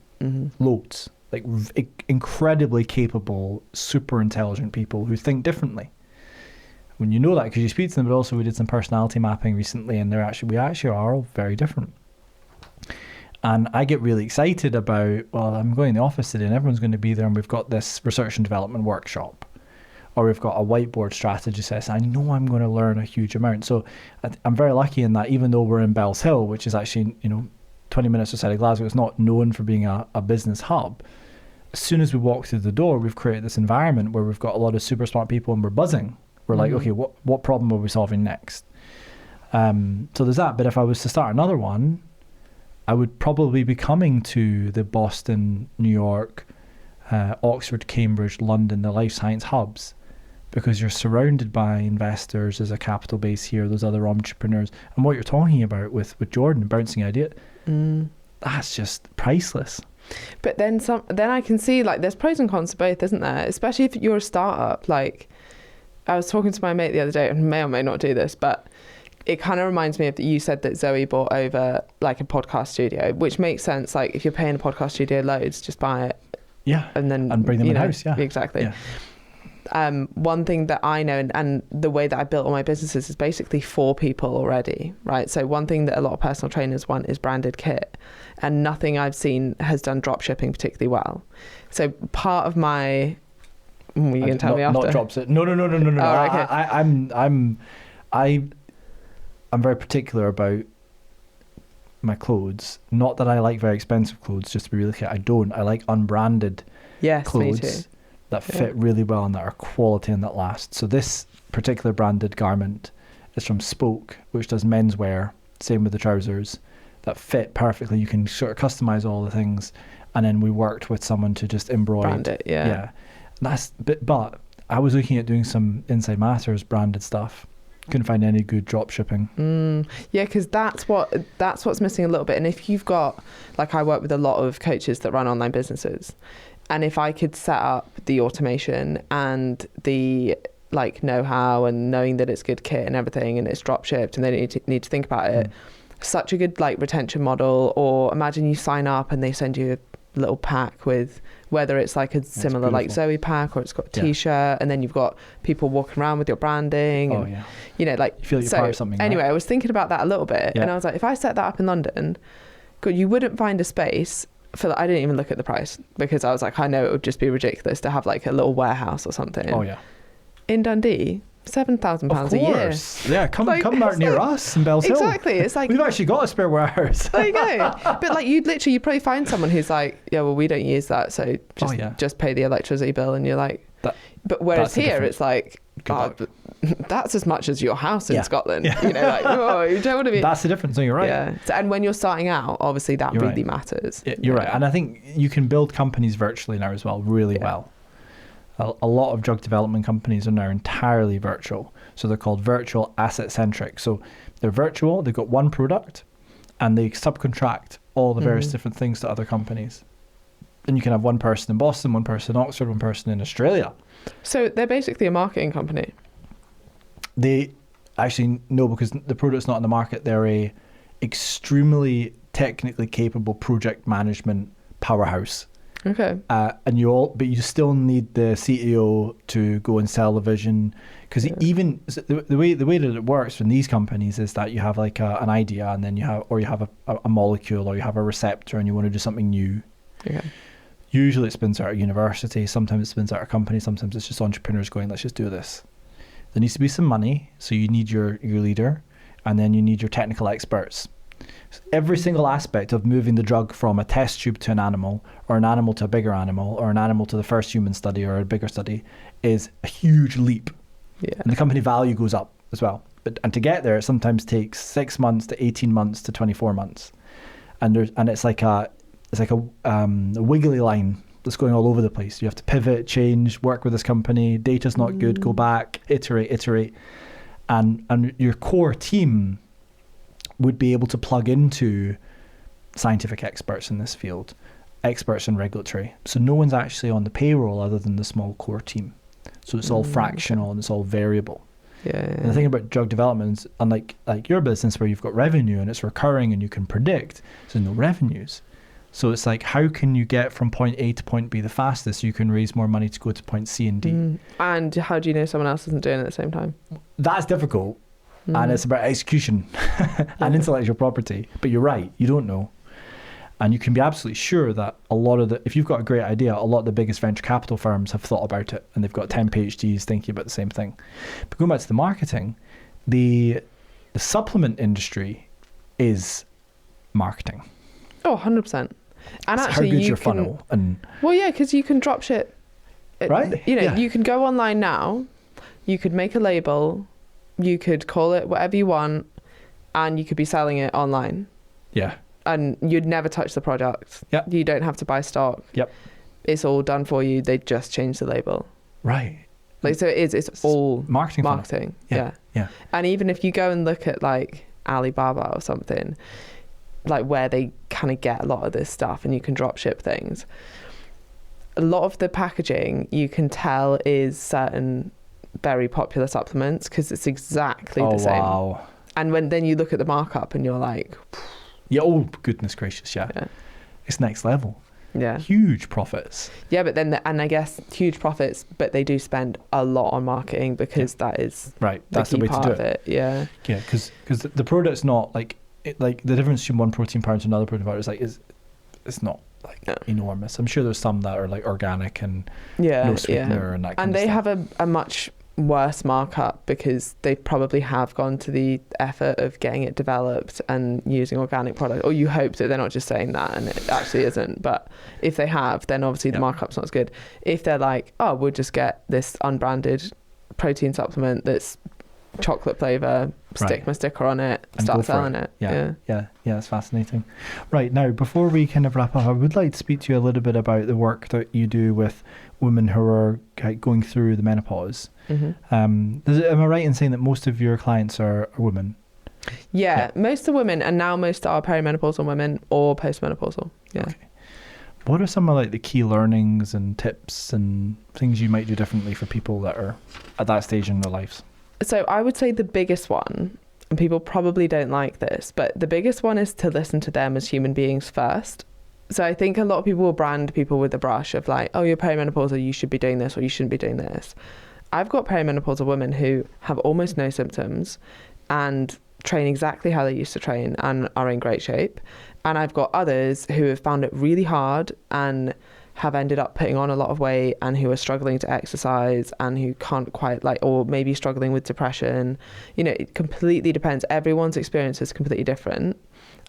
Loads. Like incredibly capable, super intelligent people who think differently. When you know that, because you speak to them, but also we did some personality mapping recently, and we actually are all very different. And I get really excited about, well, I'm going to the office today and everyone's going to be there and we've got this research and development workshop, or we've got a whiteboard strategy session. I know I'm going to learn a huge amount. So I'm very lucky in that, even though we're in Bells Hill, which is actually, 20 minutes outside of Glasgow, it's not known for being a business hub. As soon as we walk through the door, we've created this environment where we've got a lot of super smart people and we're buzzing. We're like, okay, what problem are we solving next? So there's that. But if I was to start another one, I would probably be coming to the Boston, New York, Oxford, Cambridge, London, the life science hubs, because you're surrounded by investors, there's a capital base here, there's other entrepreneurs. And what you're talking about with Jordan, bouncing idea, that's just priceless. But then I can see, like, there's pros and cons to both, isn't there? Especially if you're a startup. Like, I was talking to my mate the other day, and may or may not do this, but it kind of reminds me of that you said that Zoe bought over like a podcast studio, which makes sense. Like, if you're paying a podcast studio loads, just buy it. Yeah. And bring them in-house. Yeah. Exactly. Yeah. One thing that I know, and the way that I built all my businesses is basically for people already, right? So one thing that a lot of personal trainers want is branded kit, and nothing I've seen has done drop shipping particularly well. So part of my, you can tell me after. Not drops it. No. Oh, okay. I'm very particular about my clothes. Not that I like very expensive clothes, just to be really clear. I don't. I like unbranded clothes me too. that fit really well and that are quality and that last. So this particular branded garment is from Spoke, which does menswear. Same with the trousers that fit perfectly. You can sort of customize all the things. And then we worked with someone to just embroider. Brand it, yeah. But I was looking at doing some Inside Matters branded stuff. Couldn't find any good drop shipping. Yeah, because that's what's missing a little bit. And if you've got, like, I work with a lot of coaches that run online businesses, and if I could set up the automation and the like know-how and knowing that it's good kit and everything and it's drop shipped and they need to think about it, such a good like retention model. Or imagine you sign up and they send you a little pack with, whether it's like a similar like Zoe pack or it's got a t-shirt, and then you've got people walking around with your branding. And, like, you feel you're part of something. Anyway, right? I was thinking about that a little bit, and I was like, if I set that up in London, God, you wouldn't find a space for. I didn't even look at the price because I was like, I know it would just be ridiculous to have like a little warehouse or something. Oh yeah. In Dundee, £7,000 a year. Yeah, come out near us in Bells Hill. Exactly. It's like, we've actually got a spare warehouse. There you go. But like, you'd probably find someone who's like, yeah, well, we don't use that, so just pay the electricity bill, and you're like, but whereas here it's like, that's as much as your house in Scotland. Yeah. You don't want to be. That's the difference. No, you're right. Yeah. So, and when you're starting out, obviously that really matters. Yeah, you're right. And I think you can build companies virtually now as well, really well. A lot of drug development companies are now entirely virtual. So they're called virtual asset centric. So they're virtual, they've got one product, and they subcontract all the various different things to other companies. And you can have one person in Boston, one person in Oxford, one person in Australia. So they're basically a marketing company. They actually, no, because the product's not on the market. They're a extremely technically capable project management powerhouse. Okay. But you still need the CEO to go and sell the vision, because even the way that it works in these companies is that you have like an idea, and then you have a molecule, or you have a receptor, and you want to do something new. Okay. Usually it spins out of university. Sometimes it spins out of a company. Sometimes it's just entrepreneurs going, let's just do this. There needs to be some money, so you need your leader, and then you need your technical experts. Every single aspect of moving the drug from a test tube to an animal, or an animal to a bigger animal, or an animal to the first human study or a bigger study is a huge leap. Yeah. And the company value goes up as well. And to get there, it sometimes takes 6 months to 18 months to 24 months. And it's like a wiggly line that's going all over the place. You have to pivot, change, work with this company. Data's not good, go back, iterate. And your core team would be able to plug into scientific experts in this field, experts in regulatory. So no one's actually on the payroll other than the small core team. So it's all fractional and it's all variable. Yeah. And the thing about drug development is, unlike your business where you've got revenue and it's recurring and you can predict, there's no revenues. So it's like, how can you get from point A to point B the fastest? You can raise more money to go to point C and D. And how do you know someone else isn't doing it at the same time? That's difficult. And it's about execution and intellectual property. But you're right, you don't know. And you can be absolutely sure that if you've got a great idea, a lot of the biggest venture capital firms have thought about it, and they've got 10 PhDs thinking about the same thing. But going back to the marketing, the supplement industry is marketing. Oh, 100%. And So actually, how good's you your can, funnel? And well, yeah, because you can drop ship. Right? You know, Yeah. you can go online now, you could make a label, you could call it whatever you want, and you could be selling it online. yeah, And you'd never touch the product. Yep. You don't have to buy stock. Yep. It's all done for you. They just change the label. right. Like, so it's all Marketing funnel. marketing. Yeah. Yeah. And even if you go and look at like Alibaba or something, like where they kind of get a lot of this stuff and you can drop ship things, a lot of the packaging you can tell is certain very popular supplements because it's exactly the same. Wow. And then you look at the markup and you're like, Yeah. Oh, goodness gracious. Yeah. Yeah. It's next level. yeah. Huge profits. Yeah, but then, and I guess huge profits, but they do spend a lot on marketing because that is Right. the That's key the way to part do of it. it. Yeah. Yeah. Because the product's not like like the difference between one protein powder to another protein powder is like it's not like No. enormous. I'm sure there's some that are like organic and Yeah. no yeah. sweetener and that kind And of they stuff. have a much worse markup because they probably have gone to the effort of getting it developed and using organic product, or you hope that they're not just saying that and it actually isn't. But if they have, then obviously the markup's not as good. If they're like, oh, we'll just get this unbranded protein supplement that's chocolate flavor, stick my sticker on it, And go start for selling it. Yeah, it's fascinating. Right, now, before we kind of wrap up, I would like to speak to you a little bit about the work that you do with women who are going through the menopause. Mm-hmm. Am I right in saying that most of your clients are women? Yeah, most are women, and now most are perimenopausal women or postmenopausal. Yeah. Okay. What are some of like the key learnings and tips and things you might do differently for people that are at that stage in their lives? So I would say the biggest one, and people probably don't like this, but the biggest one is to listen to them as human beings first. So I think a lot of people will brand people with a brush of like, oh, you're perimenopausal, you should be doing this or you shouldn't be doing this. I've got perimenopausal women who have almost no symptoms and train exactly how they used to train and are in great shape. And I've got others who have found it really hard and have ended up putting on a lot of weight and who are struggling to exercise and who can't quite or maybe struggling with depression. You know, it completely depends. Everyone's experience is completely different.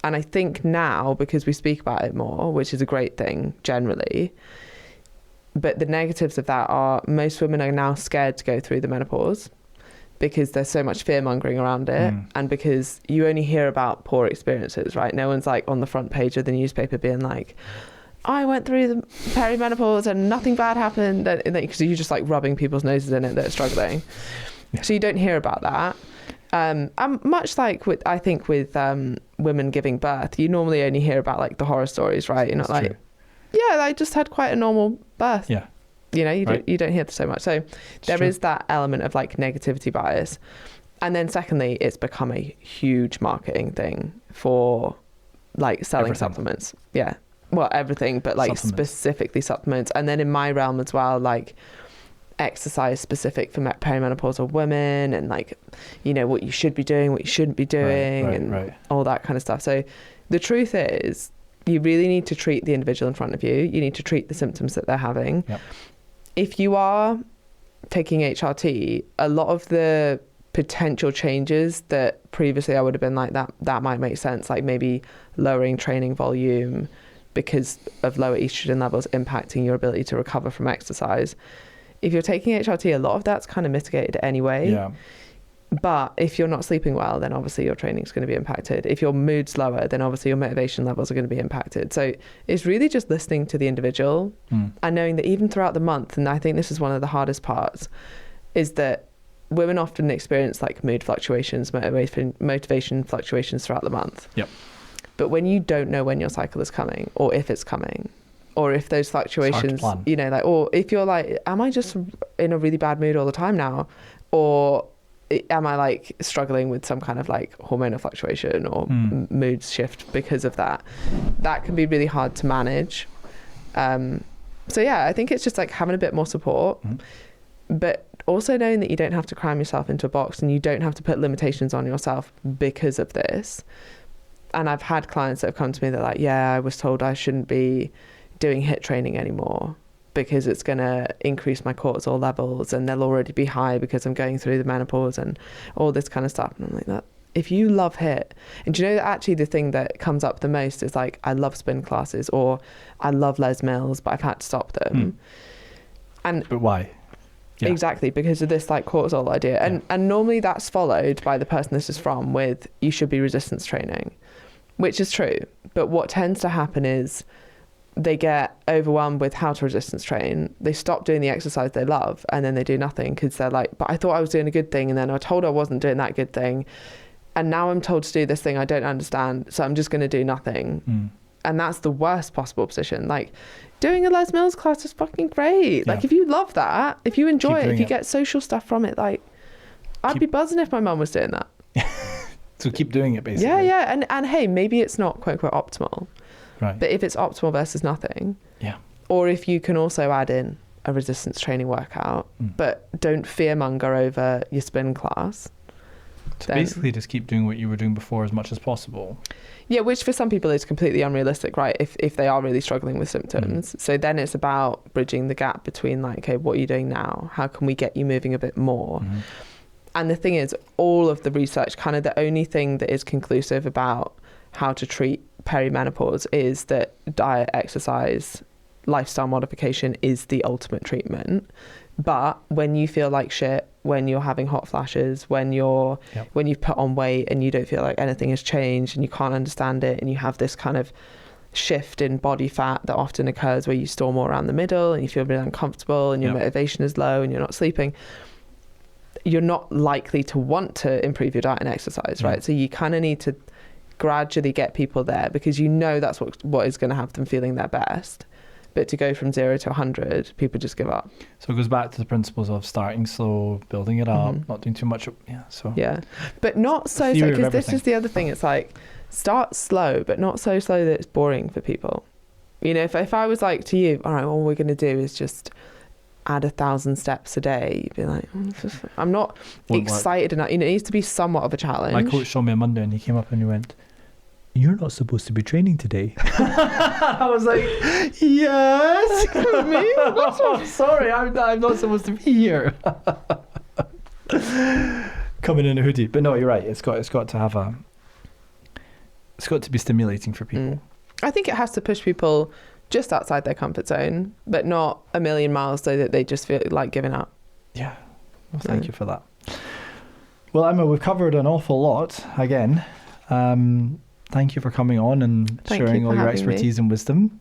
And I think now, because we speak about it more, which is a great thing generally, but the negatives of that are most women are now scared to go through the menopause because there's so much fear mongering around it. And because you only hear about poor experiences, right? No one's like on the front page of the newspaper being like, I went through the perimenopause and nothing bad happened, because you're just like rubbing people's noses in it that are struggling. Yeah. So you don't hear about that. And much like with women giving birth, you normally only hear about like the horror stories, right? You're not That's like, true. yeah, I just had quite a normal birth. Yeah. You know, you Right. don't hear so much. So there is that element of like negativity bias. And then secondly, it's become a huge marketing thing for like selling Everything. supplements. Yeah. Well, everything, but like specifically supplements. And then in my realm as well, like exercise specific for perimenopausal women and like, you know, what you should be doing, what you shouldn't be doing, all that kind of stuff. So the truth is you really need to treat the individual in front of you. You need to treat the symptoms that they're having. Yep. If you are taking HRT, a lot of the potential changes that previously I would have been like that might make sense, like maybe lowering training volume because of lower estrogen levels impacting your ability to recover from exercise. If you're taking HRT, a lot of that's kind of mitigated anyway. Yeah. But if you're not sleeping well, then obviously your training is going to be impacted. If your mood's lower, then obviously your motivation levels are going to be impacted. So it's really just listening to the individual and knowing that even throughout the month, and I think this is one of the hardest parts, is that women often experience like mood fluctuations, motivation fluctuations throughout the month. Yep. But when you don't know when your cycle is coming or if it's coming, or if those fluctuations, you know, like, or if you're like, am I just in a really bad mood all the time now? Or am I like struggling with some kind of like hormonal fluctuation or mood shift because of that? That can be really hard to manage. So yeah, I think it's just like having a bit more support, but also knowing that you don't have to cram yourself into a box and you don't have to put limitations on yourself because of this. And I've had clients that have come to me, they're like, yeah, I was told I shouldn't be doing HIIT training anymore because it's going to increase my cortisol levels and they'll already be high because I'm going through the menopause and all this kind of stuff. And I'm like, that, if you love HIIT, and do you know that actually the thing that comes up the most is like, I love spin classes, or I love Les Mills, but I've had to stop them. But why? Yeah. Exactly, because of this like cortisol idea. And normally that's followed by the person this is from with, you should be resistance training, which is true. But what tends to happen is they get overwhelmed with how to resistance train. They stop doing the exercise they love and then they do nothing because they're like, but I thought I was doing a good thing and then I told I wasn't doing that good thing. And now I'm told to do this thing I don't understand. So I'm just going to do nothing. And that's the worst possible position. Like, doing a Les Mills class is fucking great. Like, if you love that, if you enjoy it, if you get social stuff from it, like, I'd be buzzing if my mum was doing that. So keep doing it, basically. Yeah. And hey, maybe it's not quote unquote optimal. Right. But if it's optimal versus nothing. Yeah. Or if you can also add in a resistance training workout, but don't fearmonger over your spin class. So basically just keep doing what you were doing before as much as possible. Yeah, which for some people is completely unrealistic, right? If they are really struggling with symptoms. So then it's about bridging the gap between like, okay, what are you doing now? How can we get you moving a bit more? And the thing is, all of the research, kind of the only thing that is conclusive about how to treat perimenopause is that diet, exercise, lifestyle modification is the ultimate treatment. But when you feel like shit, when you're having hot flashes, when you've put on weight and you don't feel like anything has changed and you can't understand it, and you have this kind of shift in body fat that often occurs where you store more around the middle and you feel really uncomfortable and your motivation is low and you're not sleeping, you're not likely to want to improve your diet and exercise, right? So you kind of need to gradually get people there, because you know that's what is going to have them feeling their best. But to go from 0 to 100, people just give up. So it goes back to the principles of starting slow, building it up, not doing too much. But not so slow, because this is the other thing. It's like, start slow, but not so slow that it's boring for people. You know, if I was like to you, all right, all we're going to do is just add 1,000 steps a day, you'd be like, I'm not excited enough. You know, it needs to be somewhat of a challenge. My coach showed me on Monday and he came up and he went, "You're not supposed to be training today." I was like, yes. Me? Sorry, I'm not supposed to be here. Coming in a hoodie. But no, you're right. It's got to be stimulating for people. I think it has to push people just outside their comfort zone, but not a million miles so that they just feel like giving up. Yeah. Well, thank you for that. Well, Emma, we've covered an awful lot again. Thank you for coming on and sharing all your expertise and wisdom.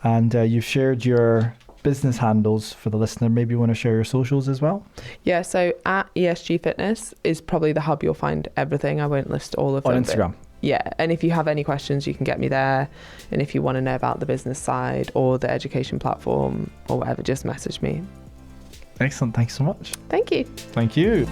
And you've shared your business handles for the listener. Maybe you want to share your socials as well? Yeah, so at ESG Fitness is probably the hub you'll find everything. I won't list all of them. On Instagram? Yeah, and if you have any questions, you can get me there. And if you want to know about the business side or the education platform or whatever, just message me. Excellent. Thanks so much. Thank you. Thank you.